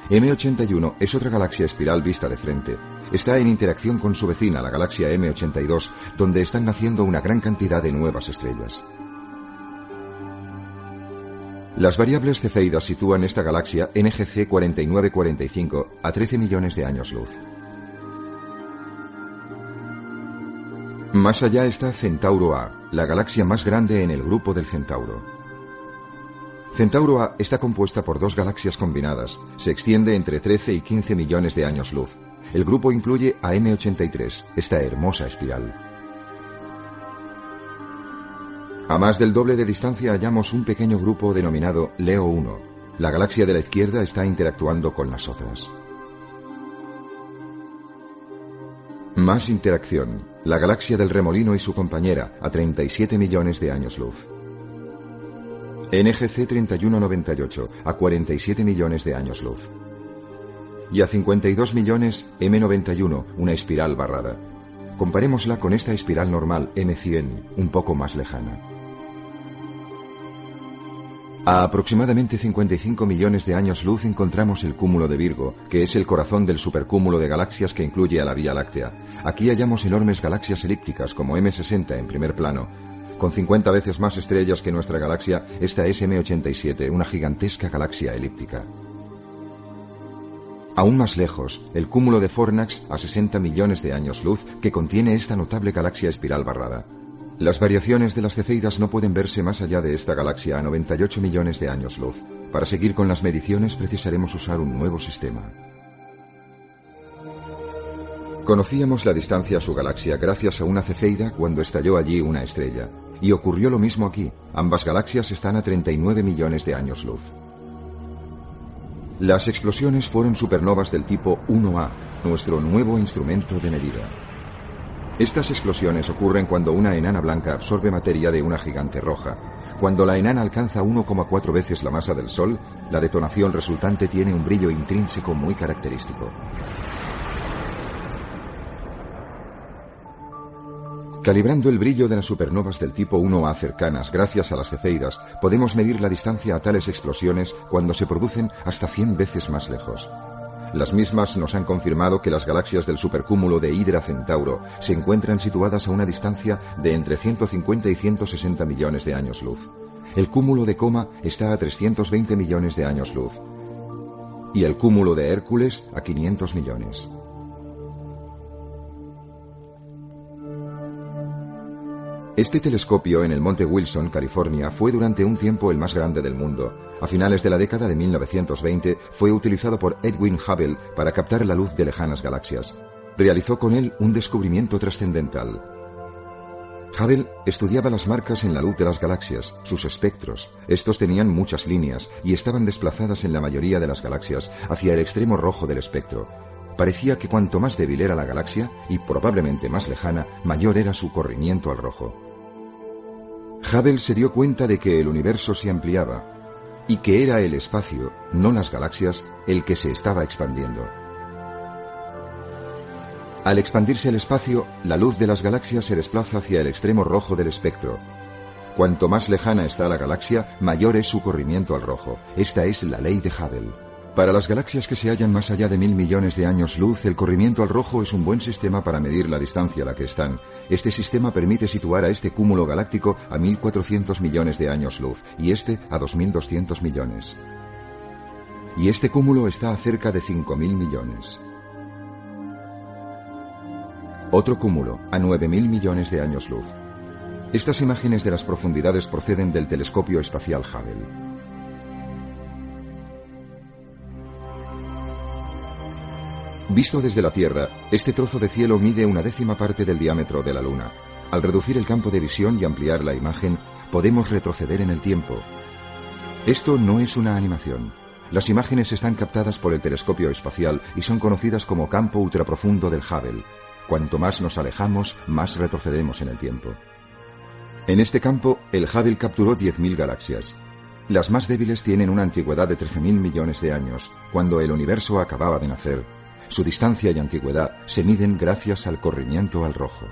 M81 es otra galaxia espiral vista de frente. Está en interacción con su vecina, la galaxia M82, donde están naciendo una gran cantidad de nuevas estrellas. Las variables cefeidas sitúan esta galaxia NGC 4945 a 13 millones de años luz. Más allá está Centauro A, la galaxia más grande en el grupo del Centauro. Centauro A está compuesta por dos galaxias combinadas. Se extiende entre 13 y 15 millones de años luz. El grupo incluye a M83, esta hermosa espiral. A más del doble de distancia hallamos un pequeño grupo denominado Leo 1. La galaxia de la izquierda está interactuando con las otras. Más interacción. La galaxia del Remolino y su compañera, a 37 millones de años luz. NGC 3198, a 47 millones de años luz. Y a 52 millones, M91, una espiral barrada. Comparémosla con esta espiral normal, M100, un poco más lejana. A aproximadamente 55 millones de años luz encontramos el cúmulo de Virgo, que es el corazón del supercúmulo de galaxias que incluye a la Vía Láctea. Aquí hallamos enormes galaxias elípticas como M60 en primer plano. Con 50 veces más estrellas que nuestra galaxia, esta es M87, una gigantesca galaxia elíptica. Aún más lejos, el cúmulo de Fornax, a 60 millones de años luz, que contiene esta notable galaxia espiral barrada. Las variaciones de las cefeidas no pueden verse más allá de esta galaxia a 98 millones de años luz. Para seguir con las mediciones precisaremos usar un nuevo sistema. Conocíamos la distancia a su galaxia gracias a una cefeida cuando estalló allí una estrella. Y ocurrió lo mismo aquí. Ambas galaxias están a 39 millones de años luz. Las explosiones fueron supernovas del tipo 1A, nuestro nuevo instrumento de medida. Estas explosiones ocurren cuando una enana blanca absorbe materia de una gigante roja. Cuando la enana alcanza 1,4 veces la masa del Sol, la detonación resultante tiene un brillo intrínseco muy característico. Calibrando el brillo de las supernovas del tipo 1A cercanas gracias a las cefeidas, podemos medir la distancia a tales explosiones cuando se producen hasta 100 veces más lejos. Las mismas nos han confirmado que las galaxias del supercúmulo de Hydra Centauro se encuentran situadas a una distancia de entre 150 y 160 millones de años luz. El cúmulo de Coma está a 320 millones de años luz. Y el cúmulo de Hércules a 500 millones. Este telescopio en el Monte Wilson, California, fue durante un tiempo el más grande del mundo. A finales de la década de 1920 fue utilizado por Edwin Hubble para captar la luz de lejanas galaxias. Realizó con él un descubrimiento trascendental. Hubble estudiaba las marcas en la luz de las galaxias, sus espectros. Estos tenían muchas líneas y estaban desplazadas en la mayoría de las galaxias hacia el extremo rojo del espectro. Parecía que cuanto más débil era la galaxia, y probablemente más lejana, mayor era su corrimiento al rojo. Hubble se dio cuenta de que el universo se ampliaba, y que era el espacio, no las galaxias, el que se estaba expandiendo. Al expandirse el espacio, la luz de las galaxias se desplaza hacia el extremo rojo del espectro. Cuanto más lejana está la galaxia, mayor es su corrimiento al rojo. Esta es la ley de Hubble. Para las galaxias que se hallan más allá de 1000 millones de años luz, el corrimiento al rojo es un buen sistema para medir la distancia a la que están. Este sistema permite situar a este cúmulo galáctico a 1400 millones de años luz y este a 2200 millones. Y este cúmulo está a cerca de 5000 millones. Otro cúmulo a 9000 millones de años luz. Estas imágenes de las profundidades proceden del telescopio espacial Hubble. Visto desde la Tierra, este trozo de cielo mide 1/10 parte del diámetro de la Luna. Al reducir el campo de visión y ampliar la imagen, podemos retroceder en el tiempo. Esto no es una animación. Las imágenes están captadas por el telescopio espacial y son conocidas como campo ultraprofundo del Hubble. Cuanto más nos alejamos, más retrocedemos en el tiempo. En este campo, el Hubble capturó 10.000 galaxias. Las más débiles tienen una antigüedad de 13.000 millones de años, cuando el universo acababa de nacer. Su distancia y antigüedad se miden gracias al corrimiento al rojo.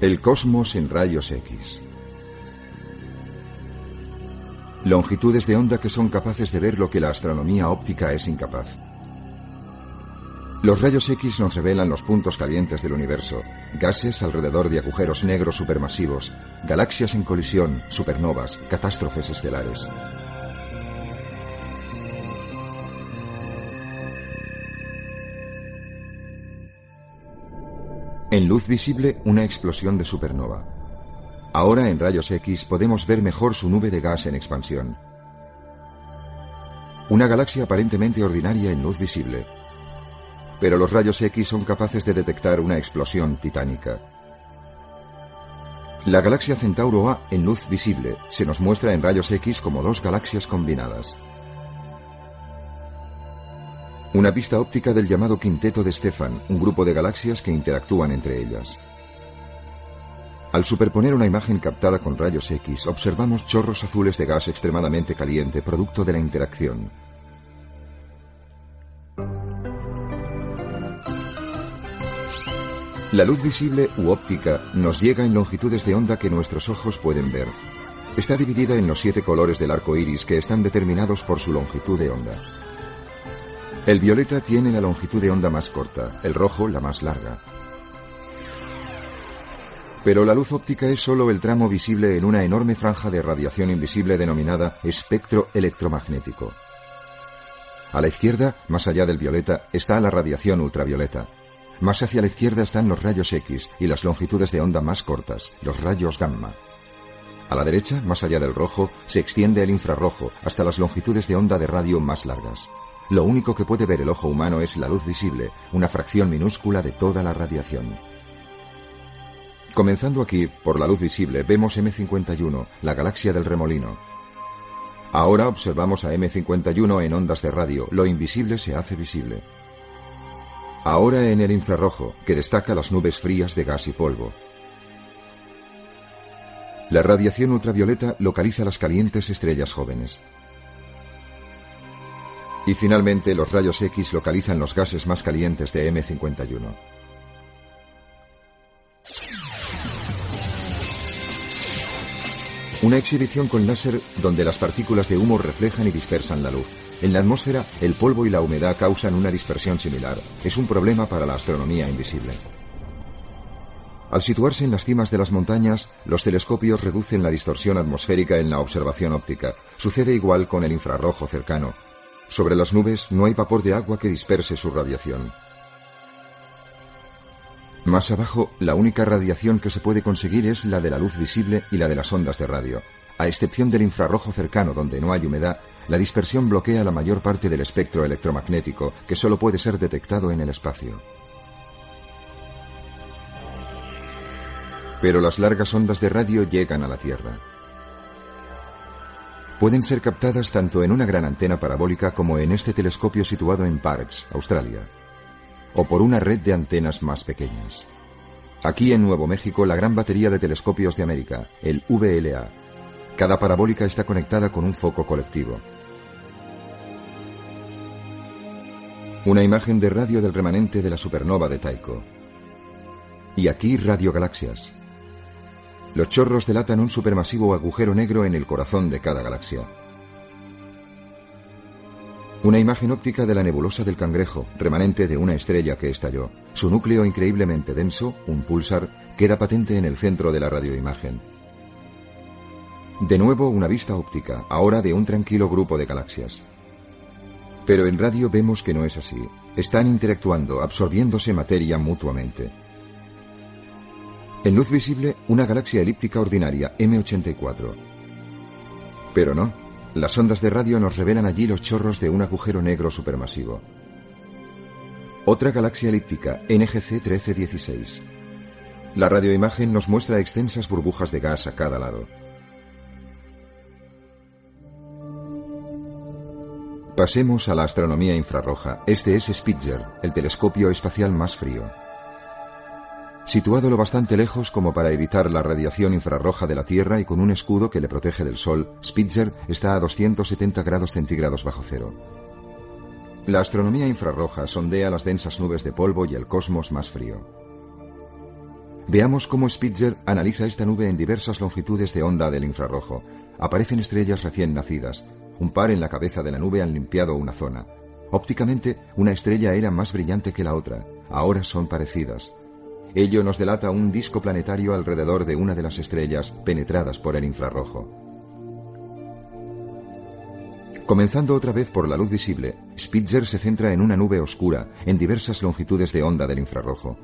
El cosmos en rayos X. Longitudes de onda que son capaces de ver lo que la astronomía óptica es incapaz. Los rayos X nos revelan los puntos calientes del universo, gases alrededor de agujeros negros supermasivos, galaxias en colisión, supernovas, catástrofes estelares. En luz visible, una explosión de supernova. Ahora en rayos X podemos ver mejor su nube de gas en expansión. Una galaxia aparentemente ordinaria en luz visible. Pero los rayos X son capaces de detectar una explosión titánica. La galaxia Centauro A en luz visible se nos muestra en rayos X como dos galaxias combinadas. Una pista óptica del llamado Quinteto de Stefan, un grupo de galaxias que interactúan entre ellas. Al superponer una imagen captada con rayos X, observamos chorros azules de gas extremadamente caliente, producto de la interacción. La luz visible u óptica nos llega en longitudes de onda que nuestros ojos pueden ver. Está dividida en los 7 colores del arco iris que están determinados por su longitud de onda. El violeta tiene la longitud de onda más corta, el rojo la más larga. Pero la luz óptica es solo el tramo visible en una enorme franja de radiación invisible denominada espectro electromagnético. A la izquierda, más allá del violeta, está la radiación ultravioleta. Más hacia la izquierda están los rayos X y las longitudes de onda más cortas, los rayos gamma. A la derecha, más allá del rojo, se extiende el infrarrojo hasta las longitudes de onda de radio más largas. Lo único que puede ver el ojo humano es la luz visible, una fracción minúscula de toda la radiación. Comenzando aquí, por la luz visible, vemos M51, la galaxia del remolino. Ahora observamos a M51 en ondas de radio, lo invisible se hace visible. Ahora en el infrarrojo, que destaca las nubes frías de gas y polvo. La radiación ultravioleta localiza las calientes estrellas jóvenes. Y finalmente los rayos X localizan los gases más calientes de M51. Una exhibición con láser donde las partículas de humo reflejan y dispersan la luz. En la atmósfera, el polvo y la humedad causan una dispersión similar. Es un problema para la astronomía invisible. Al situarse en las cimas de las montañas, los telescopios reducen la distorsión atmosférica en la observación óptica. Sucede igual con el infrarrojo cercano. Sobre las nubes no hay vapor de agua que disperse su radiación. Más abajo, la única radiación que se puede conseguir es la de la luz visible y la de las ondas de radio. A excepción del infrarrojo cercano, donde no hay humedad, la dispersión bloquea la mayor parte del espectro electromagnético, que solo puede ser detectado en el espacio. Pero las largas ondas de radio llegan a la Tierra. Pueden ser captadas tanto en una gran antena parabólica como en este telescopio situado en Parkes, Australia, o por una red de antenas más pequeñas. Aquí en Nuevo México, la gran batería de telescopios de América, el VLA. Cada parabólica está conectada con un foco colectivo. Una imagen de radio del remanente de la supernova de Tycho. Y aquí radiogalaxias. Los chorros delatan un supermasivo agujero negro en el corazón de cada galaxia. Una imagen óptica de la nebulosa del Cangrejo, remanente de una estrella que estalló. Su núcleo increíblemente denso, un púlsar, queda patente en el centro de la radioimagen. De nuevo una vista óptica, ahora de un tranquilo grupo de galaxias. Pero en radio vemos que no es así. Están interactuando, absorbiéndose materia mutuamente. En luz visible, una galaxia elíptica ordinaria, M84. Pero no, las ondas de radio nos revelan allí los chorros de un agujero negro supermasivo. Otra galaxia elíptica, NGC 1316. La radioimagen nos muestra extensas burbujas de gas a cada lado. Pasemos a la astronomía infrarroja. Este es Spitzer, el telescopio espacial más frío. Situado lo bastante lejos como para evitar la radiación infrarroja de la Tierra y con un escudo que le protege del Sol, Spitzer está a 270 grados centígrados bajo cero. La astronomía infrarroja sondea las densas nubes de polvo y el cosmos más frío. Veamos cómo Spitzer analiza esta nube en diversas longitudes de onda del infrarrojo. Aparecen estrellas recién nacidas. Un par en la cabeza de la nube han limpiado una zona. Ópticamente, una estrella era más brillante que la otra. Ahora son parecidas. Ello nos delata un disco planetario alrededor de una de las estrellas penetradas por el infrarrojo. Comenzando otra vez por la luz visible, Spitzer se centra en una nube oscura en diversas longitudes de onda del infrarrojo.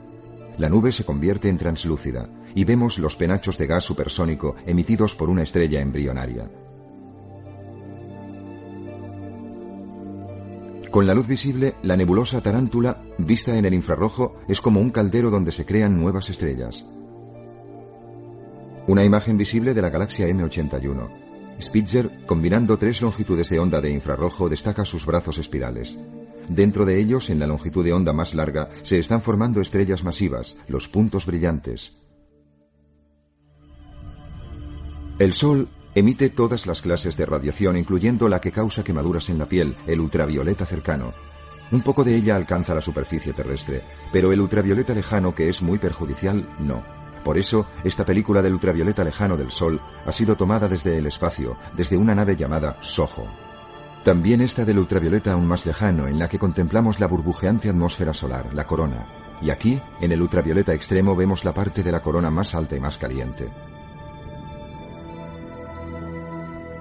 La nube se convierte en translúcida y vemos los penachos de gas supersónico emitidos por una estrella embrionaria. Con la luz visible, la nebulosa Tarántula, vista en el infrarrojo, es como un caldero donde se crean nuevas estrellas. Una imagen visible de la galaxia M81. Spitzer, combinando 3 longitudes de onda de infrarrojo, destaca sus brazos espirales. Dentro de ellos, en la longitud de onda más larga, se están formando estrellas masivas, los puntos brillantes. El Sol emite todas las clases de radiación, incluyendo la que causa quemaduras en la piel, el ultravioleta cercano. Un poco de ella alcanza la superficie terrestre, pero el ultravioleta lejano, que es muy perjudicial, no. Por eso, esta película del ultravioleta lejano del Sol ha sido tomada desde el espacio, desde una nave llamada SOHO. También esta del ultravioleta aún más lejano, en la que contemplamos la burbujeante atmósfera solar, la corona. Y aquí, en el ultravioleta extremo, vemos la parte de la corona más alta y más caliente.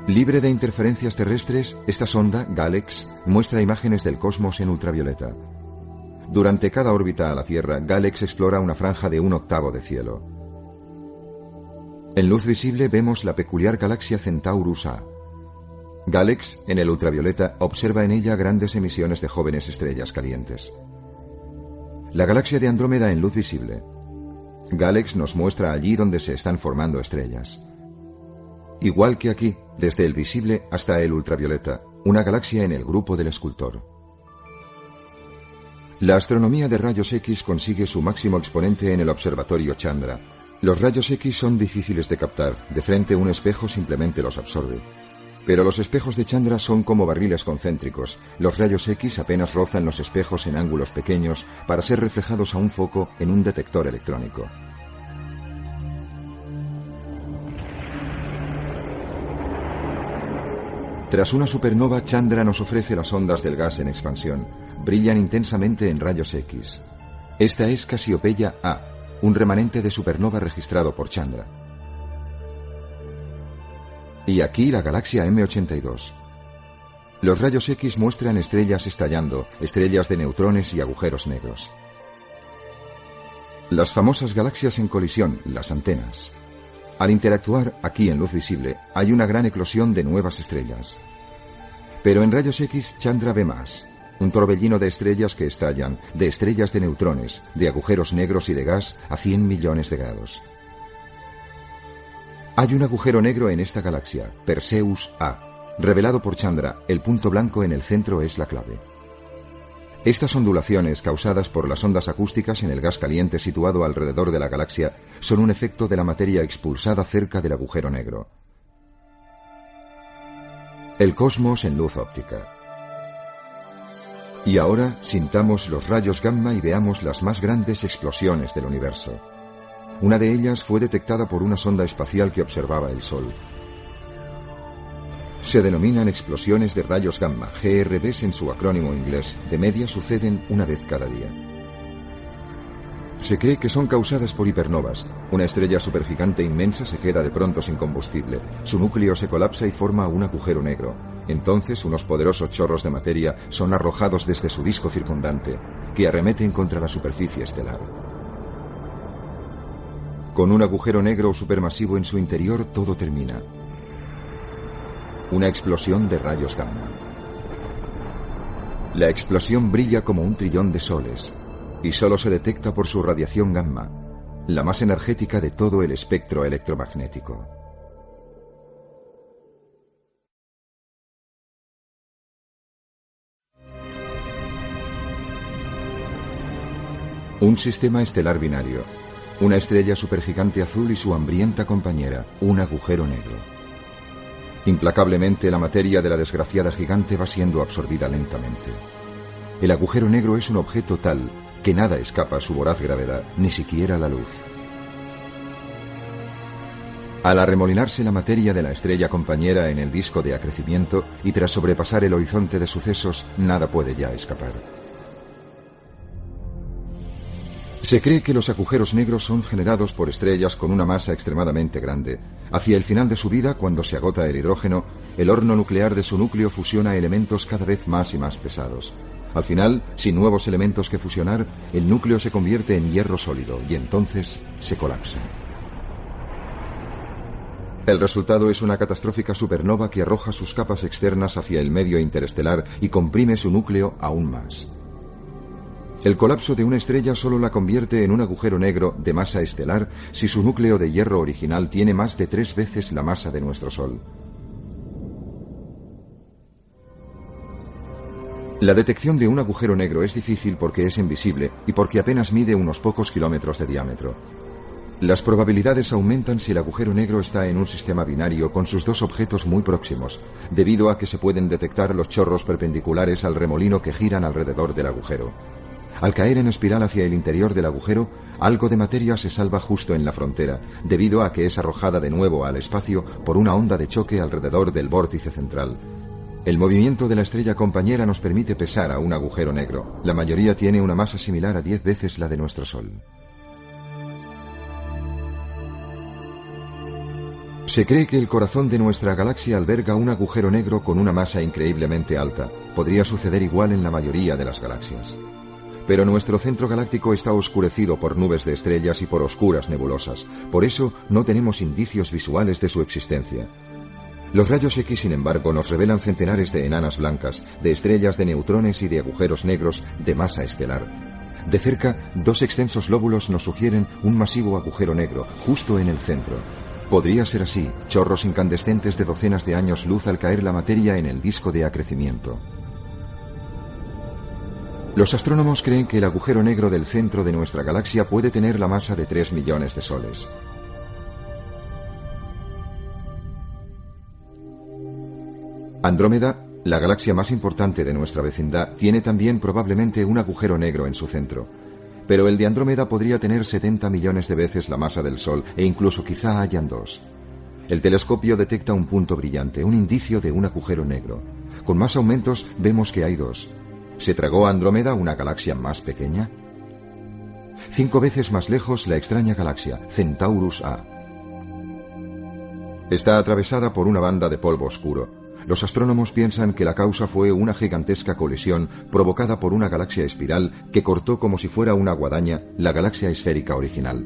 Libre de interferencias terrestres, esta sonda, GALEX, muestra imágenes del cosmos en ultravioleta. Durante cada órbita a la Tierra, GALEX explora una franja de 1/8 de cielo. En luz visible vemos la peculiar galaxia Centaurus A. GALEX, en el ultravioleta, observa en ella grandes emisiones de jóvenes estrellas calientes. La galaxia de Andrómeda en luz visible. GALEX nos muestra allí donde se están formando estrellas. Igual que aquí, desde el visible hasta el ultravioleta, una galaxia en el grupo del escultor. La astronomía de rayos X consigue su máximo exponente en el observatorio Chandra. Los rayos X son difíciles de captar, de frente un espejo simplemente los absorbe. Pero los espejos de Chandra son como barriles concéntricos. Los rayos X apenas rozan los espejos en ángulos pequeños para ser reflejados a un foco en un detector electrónico. Tras una supernova, Chandra nos ofrece las ondas del gas en expansión. Brillan intensamente en rayos X. Esta es Casiopeia A, un remanente de supernova registrado por Chandra. Y aquí la galaxia M82. Los rayos X muestran estrellas estallando, estrellas de neutrones y agujeros negros. Las famosas galaxias en colisión, las antenas. Al interactuar, aquí en luz visible, hay una gran eclosión de nuevas estrellas. Pero en rayos X, Chandra ve más. Un torbellino de estrellas que estallan, de estrellas de neutrones, de agujeros negros y de gas a 100 millones de grados. Hay un agujero negro en esta galaxia, Perseus A. Revelado por Chandra, el punto blanco en el centro es la clave. Estas ondulaciones, causadas por las ondas acústicas en el gas caliente situado alrededor de la galaxia, son un efecto de la materia expulsada cerca del agujero negro. El cosmos en luz óptica. Y ahora sintamos los rayos gamma y veamos las más grandes explosiones del universo. Una de ellas fue detectada por una sonda espacial que observaba el Sol. Se denominan explosiones de rayos gamma, GRBs en su acrónimo inglés. De media suceden una vez cada día. Se cree que son causadas por hipernovas. Una estrella supergigante inmensa se queda de pronto sin combustible. Su núcleo se colapsa y forma un agujero negro. Entonces, unos poderosos chorros de materia son arrojados desde su disco circundante, que arremeten contra la superficie estelar. Con un agujero negro supermasivo en su interior, todo termina. Una explosión de rayos gamma. La explosión brilla como un trillón de soles, y solo se detecta por su radiación gamma, la más energética de todo el espectro electromagnético. Un sistema estelar binario, una estrella supergigante azul y su hambrienta compañera, un agujero negro. Implacablemente la materia de la desgraciada gigante va siendo absorbida lentamente. El agujero negro es un objeto tal que nada escapa a su voraz gravedad, ni siquiera la luz. Al arremolinarse la materia de la estrella compañera en el disco de acrecimiento y tras sobrepasar el horizonte de sucesos, nada puede ya escapar. Se cree que los agujeros negros son generados por estrellas con una masa extremadamente grande. Hacia el final de su vida, cuando se agota el hidrógeno, el horno nuclear de su núcleo fusiona elementos cada vez más y más pesados. Al final, sin nuevos elementos que fusionar, el núcleo se convierte en hierro sólido y entonces se colapsa. El resultado es una catastrófica supernova que arroja sus capas externas hacia el medio interestelar y comprime su núcleo aún más. El colapso de una estrella solo la convierte en un agujero negro de masa estelar si su núcleo de hierro original tiene más de 3 veces la masa de nuestro Sol. La detección de un agujero negro es difícil porque es invisible y porque apenas mide unos pocos kilómetros de diámetro. Las probabilidades aumentan si el agujero negro está en un sistema binario con sus dos objetos muy próximos, debido a que se pueden detectar los chorros perpendiculares al remolino que giran alrededor del agujero. Al caer en espiral hacia el interior del agujero, algo de materia se salva justo en la frontera, debido a que es arrojada de nuevo al espacio por una onda de choque alrededor del vórtice central. El movimiento de la estrella compañera nos permite pesar a un agujero negro. La mayoría tiene una masa similar a 10 veces la de nuestro Sol. Se cree que el corazón de nuestra galaxia alberga un agujero negro con una masa increíblemente alta. Podría suceder igual en la mayoría de las galaxias. Pero nuestro centro galáctico está oscurecido por nubes de estrellas y por oscuras nebulosas. Por eso no tenemos indicios visuales de su existencia. Los rayos X, sin embargo, nos revelan centenares de enanas blancas, de estrellas de neutrones y de agujeros negros de masa estelar. De cerca, 2 extensos lóbulos nos sugieren un masivo agujero negro, justo en el centro. Podría ser así, chorros incandescentes de docenas de años luz al caer la materia en el disco de acrecimiento. Los astrónomos creen que el agujero negro del centro de nuestra galaxia puede tener la masa de 3 millones de soles. Andrómeda, la galaxia más importante de nuestra vecindad, tiene también probablemente un agujero negro en su centro. Pero el de Andrómeda podría tener 70 millones de veces la masa del Sol e incluso quizá hayan 2. El telescopio detecta un punto brillante, un indicio de un agujero negro. Con más aumentos vemos que hay 2. ¿Se tragó Andrómeda una galaxia más pequeña? 5 veces más lejos la extraña galaxia, Centaurus A. Está atravesada por una banda de polvo oscuro. Los astrónomos piensan que la causa fue una gigantesca colisión provocada por una galaxia espiral que cortó como si fuera una guadaña la galaxia esférica original.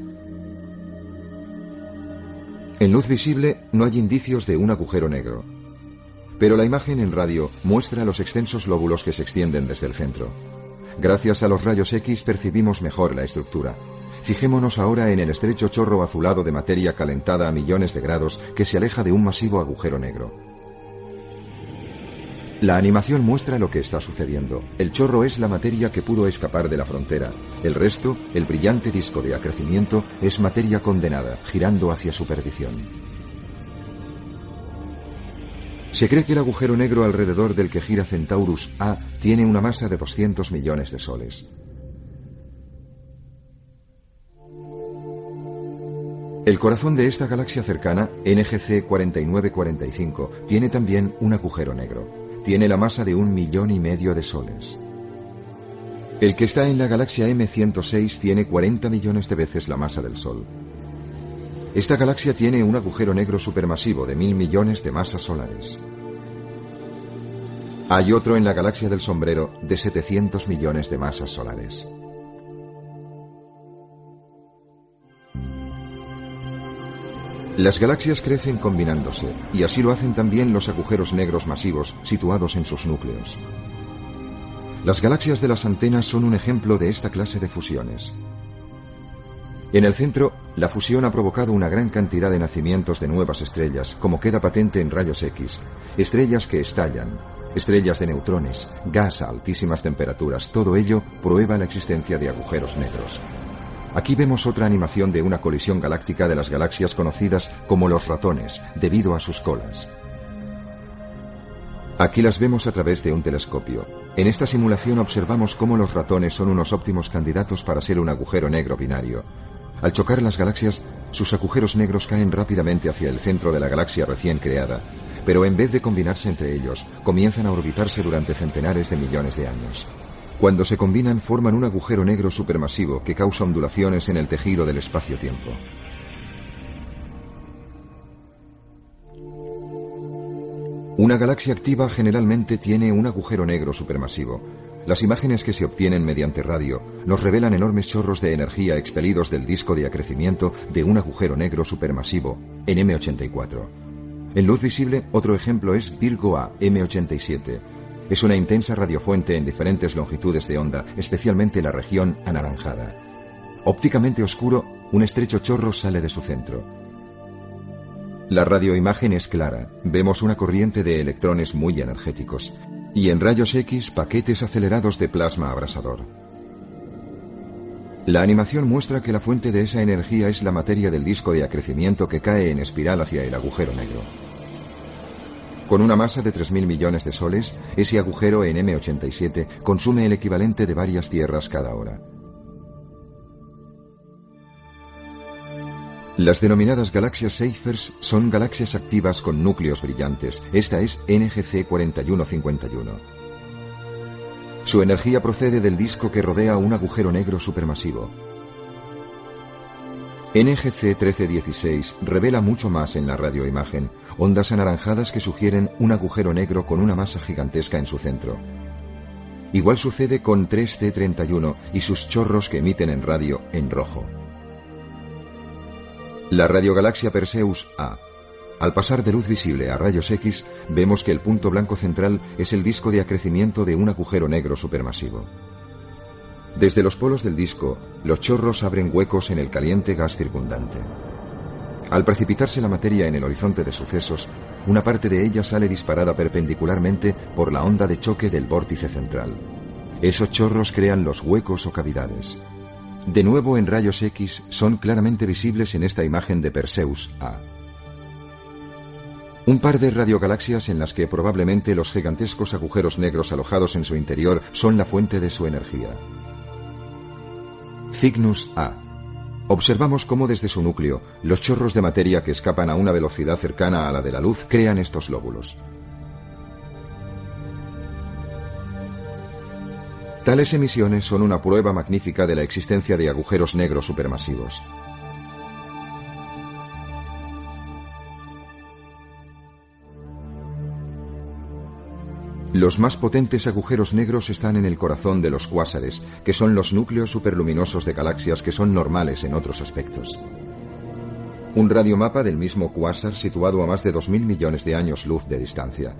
En luz visible no hay indicios de un agujero negro, pero la imagen en radio muestra los extensos lóbulos que se extienden desde el centro. Gracias a los rayos X percibimos mejor la estructura. Fijémonos ahora en el estrecho chorro azulado de materia calentada a millones de grados que se aleja de un masivo agujero negro. La animación muestra lo que está sucediendo. El chorro es la materia que pudo escapar de la frontera. El resto, el brillante disco de acrecimiento, es materia condenada, girando hacia su perdición. Se cree que el agujero negro alrededor del que gira Centaurus A tiene una masa de 200 millones de soles. El corazón de esta galaxia cercana, NGC 4945, tiene también un agujero negro. Tiene la masa de 1,5 millones de soles. El que está en la galaxia M106 tiene 40 millones de veces la masa del Sol. Esta galaxia tiene un agujero negro supermasivo de 1.000 millones de masas solares. Hay otro en la galaxia del Sombrero de 700 millones de masas solares. Las galaxias crecen combinándose, y así lo hacen también los agujeros negros masivos situados en sus núcleos. Las galaxias de las antenas son un ejemplo de esta clase de fusiones. En el centro, la fusión ha provocado una gran cantidad de nacimientos de nuevas estrellas, como queda patente en rayos X, estrellas que estallan, estrellas de neutrones, gas a altísimas temperaturas. Todo ello prueba la existencia de agujeros negros. Aquí vemos otra animación de una colisión galáctica de las galaxias conocidas como los ratones, debido a sus colas. Aquí las vemos a través de un telescopio. En esta simulación observamos cómo los ratones son unos óptimos candidatos para ser un agujero negro binario. Al chocar las galaxias, sus agujeros negros caen rápidamente hacia el centro de la galaxia recién creada, pero en vez de combinarse entre ellos, comienzan a orbitarse durante centenares de millones de años. Cuando se combinan, forman un agujero negro supermasivo que causa ondulaciones en el tejido del espacio-tiempo. Una galaxia activa generalmente tiene un agujero negro supermasivo. Las imágenes que se obtienen mediante radio nos revelan enormes chorros de energía expelidos del disco de acrecimiento de un agujero negro supermasivo, en M84. En luz visible, otro ejemplo es Virgo A, M87. Es una intensa radiofuente en diferentes longitudes de onda, especialmente la región anaranjada. Ópticamente oscuro, un estrecho chorro sale de su centro. La radioimagen es clara, vemos una corriente de electrones muy energéticos, y en rayos X paquetes acelerados de plasma abrasador. La animación muestra que la fuente de esa energía es la materia del disco de acrecimiento que cae en espiral hacia el agujero negro. Con una masa de 3.000 millones de soles, ese agujero en M87 consume el equivalente de varias tierras cada hora. Las denominadas galaxias Seyfert son galaxias activas con núcleos brillantes. Esta es NGC 4151. Su energía procede del disco que rodea un agujero negro supermasivo. NGC 1316 revela mucho más en la radioimagen, ondas anaranjadas que sugieren un agujero negro con una masa gigantesca en su centro. Igual sucede con 3C31 y sus chorros que emiten en radio en rojo. La radiogalaxia Perseus A. Al pasar de luz visible a rayos X, vemos que el punto blanco central es el disco de acrecimiento de un agujero negro supermasivo. Desde los polos del disco, los chorros abren huecos en el caliente gas circundante. Al precipitarse la materia en el horizonte de sucesos, una parte de ella sale disparada perpendicularmente por la onda de choque del vórtice central. Esos chorros crean los huecos o cavidades. De nuevo en rayos X son claramente visibles en esta imagen de Perseus A. Un par de radiogalaxias en las que probablemente los gigantescos agujeros negros alojados en su interior son la fuente de su energía. Cygnus A. Observamos cómo desde su núcleo, los chorros de materia que escapan a una velocidad cercana a la de la luz crean estos lóbulos. Tales emisiones son una prueba magnífica de la existencia de agujeros negros supermasivos. Los más potentes agujeros negros están en el corazón de los cuásares, que son los núcleos superluminosos de galaxias que son normales en otros aspectos. Un radiomapa del mismo cuásar situado a más de 2.000 millones de años luz de distancia.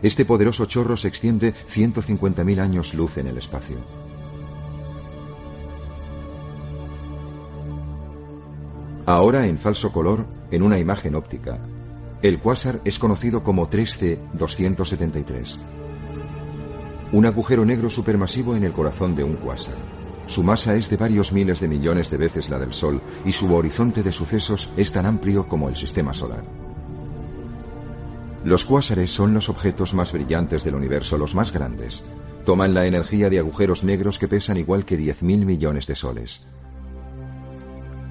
Este poderoso chorro se extiende 150.000 años luz en el espacio. Ahora en falso color, en una imagen óptica. El cuásar es conocido como 3C273. Un agujero negro supermasivo en el corazón de un cuásar. Su masa es de varios miles de millones de veces la del Sol y su horizonte de sucesos es tan amplio como el sistema solar. Los cuásares son los objetos más brillantes del universo, los más grandes. Toman la energía de agujeros negros que pesan igual que 10.000 millones de soles.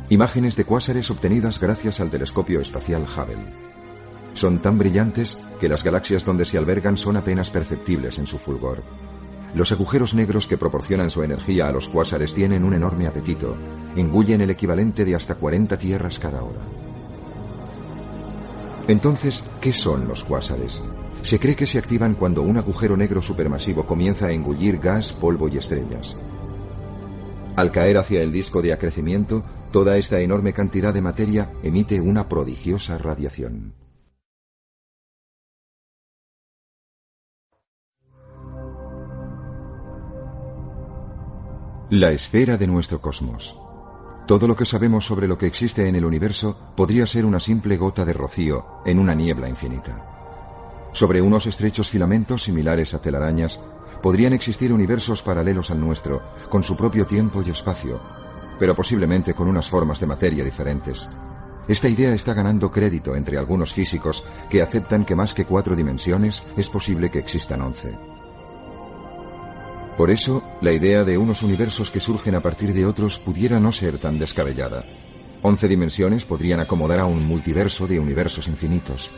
Imágenes de cuásares obtenidas gracias al telescopio espacial Hubble. Son tan brillantes que las galaxias donde se albergan son apenas perceptibles en su fulgor. Los agujeros negros que proporcionan su energía a los cuásares tienen un enorme apetito. Engullen el equivalente de hasta 40 tierras cada hora. Entonces, ¿qué son los cuásares? Se cree que se activan cuando un agujero negro supermasivo comienza a engullir gas, polvo y estrellas. Al caer hacia el disco de acrecimiento, toda esta enorme cantidad de materia emite una prodigiosa radiación. La esfera de nuestro cosmos. Todo lo que sabemos sobre lo que existe en el universo podría ser una simple gota de rocío en una niebla infinita. Sobre unos estrechos filamentos similares a telarañas, podrían existir universos paralelos al nuestro, con su propio tiempo y espacio, pero posiblemente con unas formas de materia diferentes. Esta idea está ganando crédito entre algunos físicos que aceptan que más que 4 dimensiones es posible que existan 11. Por eso, la idea de unos universos que surgen a partir de otros pudiera no ser tan descabellada. 11 dimensiones podrían acomodar a un multiverso de universos infinitos.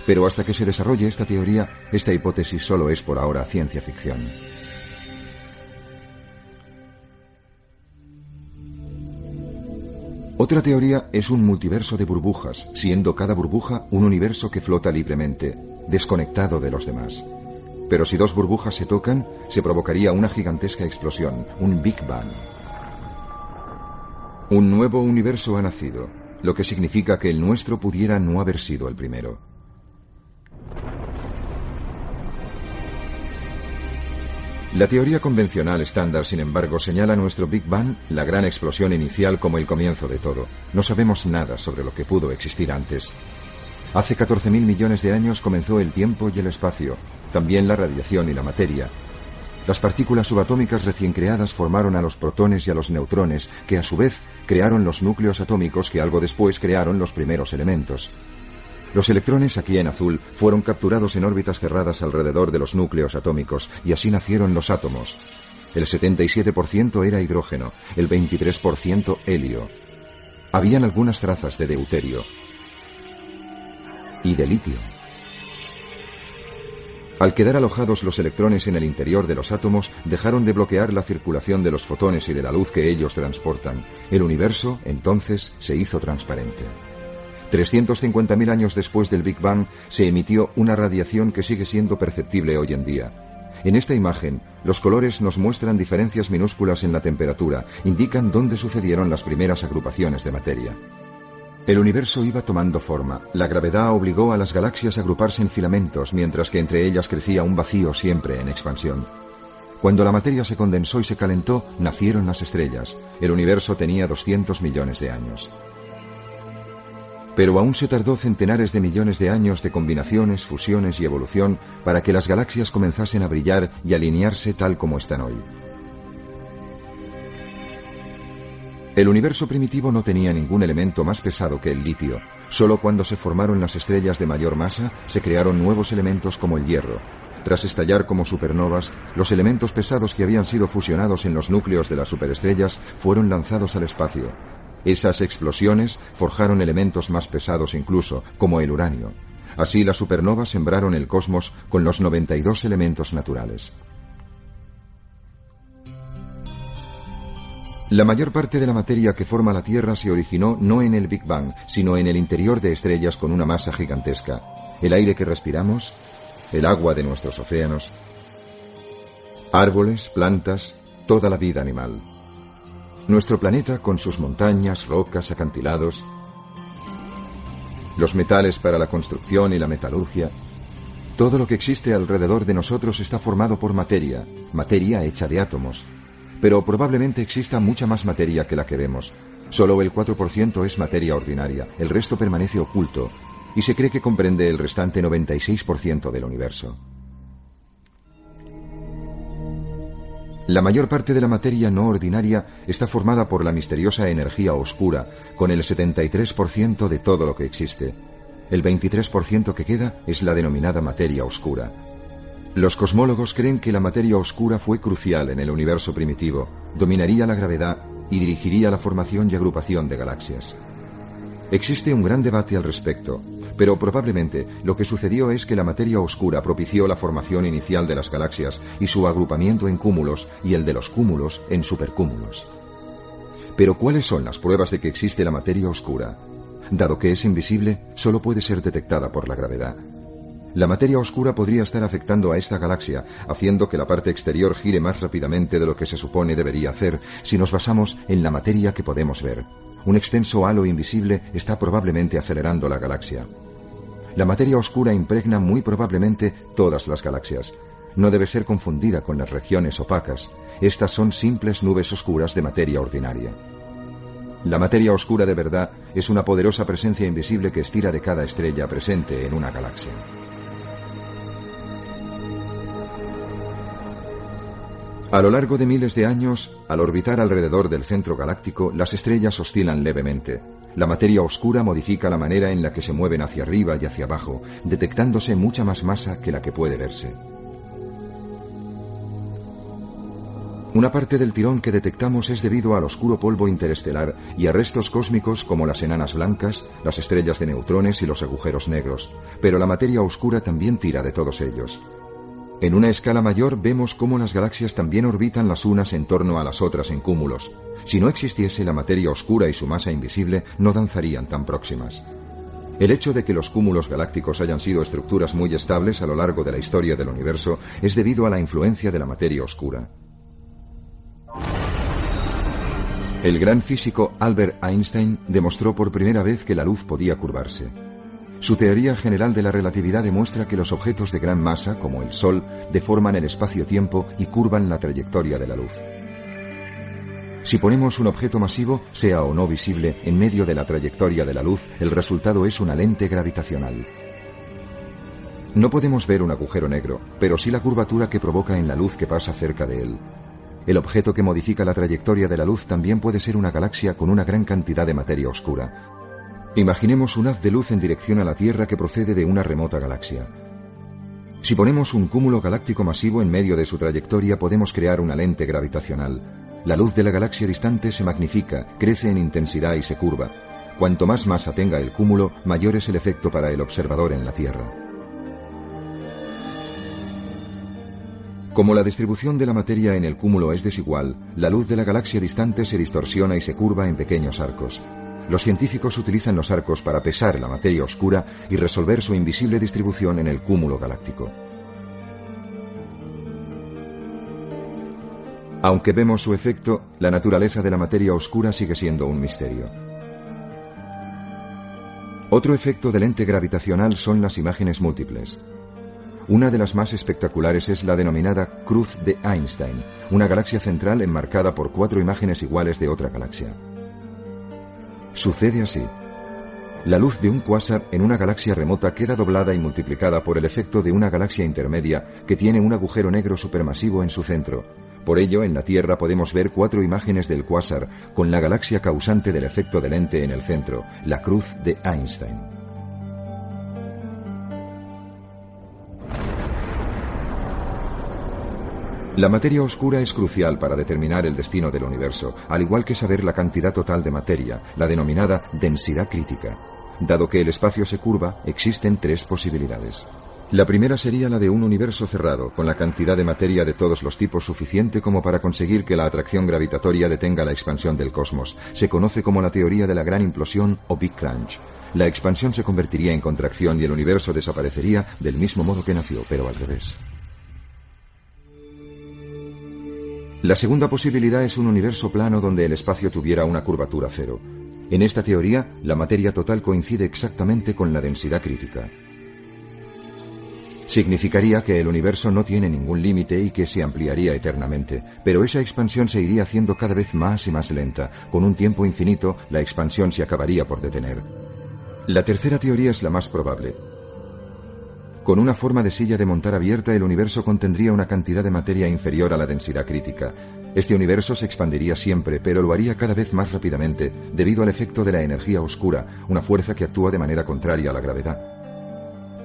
Pero hasta que se desarrolle esta teoría, esta hipótesis solo es por ahora ciencia ficción. Otra teoría es un multiverso de burbujas, siendo cada burbuja un universo que flota libremente, desconectado de los demás. Pero si dos burbujas se tocan, se provocaría una gigantesca explosión, un Big Bang. Un nuevo universo ha nacido, lo que significa que el nuestro pudiera no haber sido el primero. La teoría convencional estándar, sin embargo, señala nuestro Big Bang, la gran explosión inicial, como el comienzo de todo. No sabemos nada sobre lo que pudo existir antes. Hace 14.000 millones de años comenzó el tiempo y el espacio, también la radiación y la materia. Las partículas subatómicas recién creadas formaron a los protones y a los neutrones, que a su vez crearon los núcleos atómicos que algo después crearon los primeros elementos. Los electrones, aquí en azul, fueron capturados en órbitas cerradas alrededor de los núcleos atómicos, y así nacieron los átomos. El 77% era hidrógeno, el 23% helio. Habían algunas trazas de deuterio y de litio. Al quedar alojados los electrones en el interior de los átomos, dejaron de bloquear la circulación de los fotones y de la luz que ellos transportan. El universo, entonces, se hizo transparente. 350.000 años después del Big Bang, se emitió una radiación que sigue siendo perceptible hoy en día. En esta imagen, los colores nos muestran diferencias minúsculas en la temperatura, indican dónde sucedieron las primeras agrupaciones de materia. El universo iba tomando forma. La gravedad obligó a las galaxias a agruparse en filamentos, mientras que entre ellas crecía un vacío siempre en expansión. Cuando la materia se condensó y se calentó, nacieron las estrellas. El universo tenía 200 millones de años. Pero aún se tardó centenares de millones de años de combinaciones, fusiones y evolución para que las galaxias comenzasen a brillar y alinearse tal como están hoy. El universo primitivo no tenía ningún elemento más pesado que el litio. Solo cuando se formaron las estrellas de mayor masa, se crearon nuevos elementos como el hierro. Tras estallar como supernovas, los elementos pesados que habían sido fusionados en los núcleos de las superestrellas fueron lanzados al espacio. Esas explosiones forjaron elementos más pesados incluso, como el uranio. Así las supernovas sembraron el cosmos con los 92 elementos naturales. La mayor parte de la materia que forma la Tierra se originó no en el Big Bang, sino en el interior de estrellas con una masa gigantesca. El aire que respiramos, el agua de nuestros océanos, árboles, plantas, toda la vida animal. Nuestro planeta con sus montañas, rocas, acantilados, los metales para la construcción y la metalurgia. Todo lo que existe alrededor de nosotros está formado por materia, materia hecha de átomos. Pero probablemente exista mucha más materia que la que vemos. Solo el 4% es materia ordinaria, el resto permanece oculto, y se cree que comprende el restante 96% del universo. La mayor parte de la materia no ordinaria está formada por la misteriosa energía oscura, con el 73% de todo lo que existe. El 23% que queda es la denominada materia oscura. Los cosmólogos creen que la materia oscura fue crucial en el universo primitivo, dominaría la gravedad y dirigiría la formación y agrupación de galaxias. Existe un gran debate al respecto, pero probablemente lo que sucedió es que la materia oscura propició la formación inicial de las galaxias y su agrupamiento en cúmulos y el de los cúmulos en supercúmulos. Pero ¿cuáles son las pruebas de que existe la materia oscura? Dado que es invisible, solo puede ser detectada por la gravedad. La materia oscura podría estar afectando a esta galaxia, haciendo que la parte exterior gire más rápidamente de lo que se supone debería hacer si nos basamos en la materia que podemos ver. Un extenso halo invisible está probablemente acelerando la galaxia. La materia oscura impregna muy probablemente todas las galaxias. No debe ser confundida con las regiones opacas. Estas son simples nubes oscuras de materia ordinaria. La materia oscura de verdad es una poderosa presencia invisible que estira de cada estrella presente en una galaxia. A lo largo de miles de años, al orbitar alrededor del centro galáctico, las estrellas oscilan levemente. La materia oscura modifica la manera en la que se mueven hacia arriba y hacia abajo, detectándose mucha más masa que la que puede verse. Una parte del tirón que detectamos es debido al oscuro polvo interestelar y a restos cósmicos como las enanas blancas, las estrellas de neutrones y los agujeros negros, pero la materia oscura también tira de todos ellos. En una escala mayor vemos cómo las galaxias también orbitan las unas en torno a las otras en cúmulos. Si no existiese la materia oscura y su masa invisible, no danzarían tan próximas. El hecho de que los cúmulos galácticos hayan sido estructuras muy estables a lo largo de la historia del universo es debido a la influencia de la materia oscura. El gran físico Albert Einstein demostró por primera vez que la luz podía curvarse. Su teoría general de la relatividad demuestra que los objetos de gran masa, como el Sol, deforman el espacio-tiempo y curvan la trayectoria de la luz. Si ponemos un objeto masivo, sea o no visible, en medio de la trayectoria de la luz, el resultado es una lente gravitacional. No podemos ver un agujero negro, pero sí la curvatura que provoca en la luz que pasa cerca de él. El objeto que modifica la trayectoria de la luz también puede ser una galaxia con una gran cantidad de materia oscura. Imaginemos un haz de luz en dirección a la Tierra que procede de una remota galaxia. Si ponemos un cúmulo galáctico masivo en medio de su trayectoria, podemos crear una lente gravitacional. La luz de la galaxia distante se magnifica, crece en intensidad y se curva. Cuanto más masa tenga el cúmulo, mayor es el efecto para el observador en la Tierra. Como la distribución de la materia en el cúmulo es desigual, la luz de la galaxia distante se distorsiona y se curva en pequeños arcos. Los científicos utilizan los arcos para pesar la materia oscura y resolver su invisible distribución en el cúmulo galáctico. Aunque vemos su efecto, la naturaleza de la materia oscura sigue siendo un misterio. Otro efecto del lente gravitacional son las imágenes múltiples. Una de las más espectaculares es la denominada Cruz de Einstein, una galaxia central enmarcada por 4 imágenes iguales de otra galaxia. Sucede así. La luz de un cuásar en una galaxia remota queda doblada y multiplicada por el efecto de una galaxia intermedia que tiene un agujero negro supermasivo en su centro. Por ello, en la Tierra podemos ver 4 imágenes del cuásar con la galaxia causante del efecto de lente en el centro, la Cruz de Einstein. La materia oscura es crucial para determinar el destino del universo, al igual que saber la cantidad total de materia, la denominada densidad crítica. Dado que el espacio se curva, existen 3 posibilidades. La primera sería la de un universo cerrado, con la cantidad de materia de todos los tipos suficiente como para conseguir que la atracción gravitatoria detenga la expansión del cosmos. Se conoce como la teoría de la gran implosión o Big Crunch. La expansión se convertiría en contracción y el universo desaparecería del mismo modo que nació, pero al revés. La segunda posibilidad es un universo plano donde el espacio tuviera una curvatura cero. En esta teoría, la materia total coincide exactamente con la densidad crítica. Significaría que el universo no tiene ningún límite y que se ampliaría eternamente, pero esa expansión se iría haciendo cada vez más y más lenta. Con un tiempo infinito, la expansión se acabaría por detener. La tercera teoría es la más probable. Con una forma de silla de montar abierta, el universo contendría una cantidad de materia inferior a la densidad crítica. Este universo se expandiría siempre, pero lo haría cada vez más rápidamente, debido al efecto de la energía oscura, una fuerza que actúa de manera contraria a la gravedad.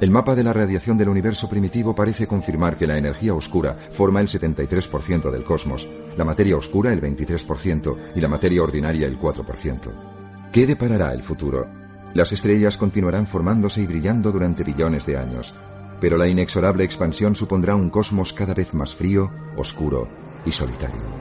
El mapa de la radiación del universo primitivo parece confirmar que la energía oscura forma el 73% del cosmos, la materia oscura el 23% y la materia ordinaria el 4%. ¿Qué deparará el futuro? Las estrellas continuarán formándose y brillando durante billones de años, pero la inexorable expansión supondrá un cosmos cada vez más frío, oscuro y solitario.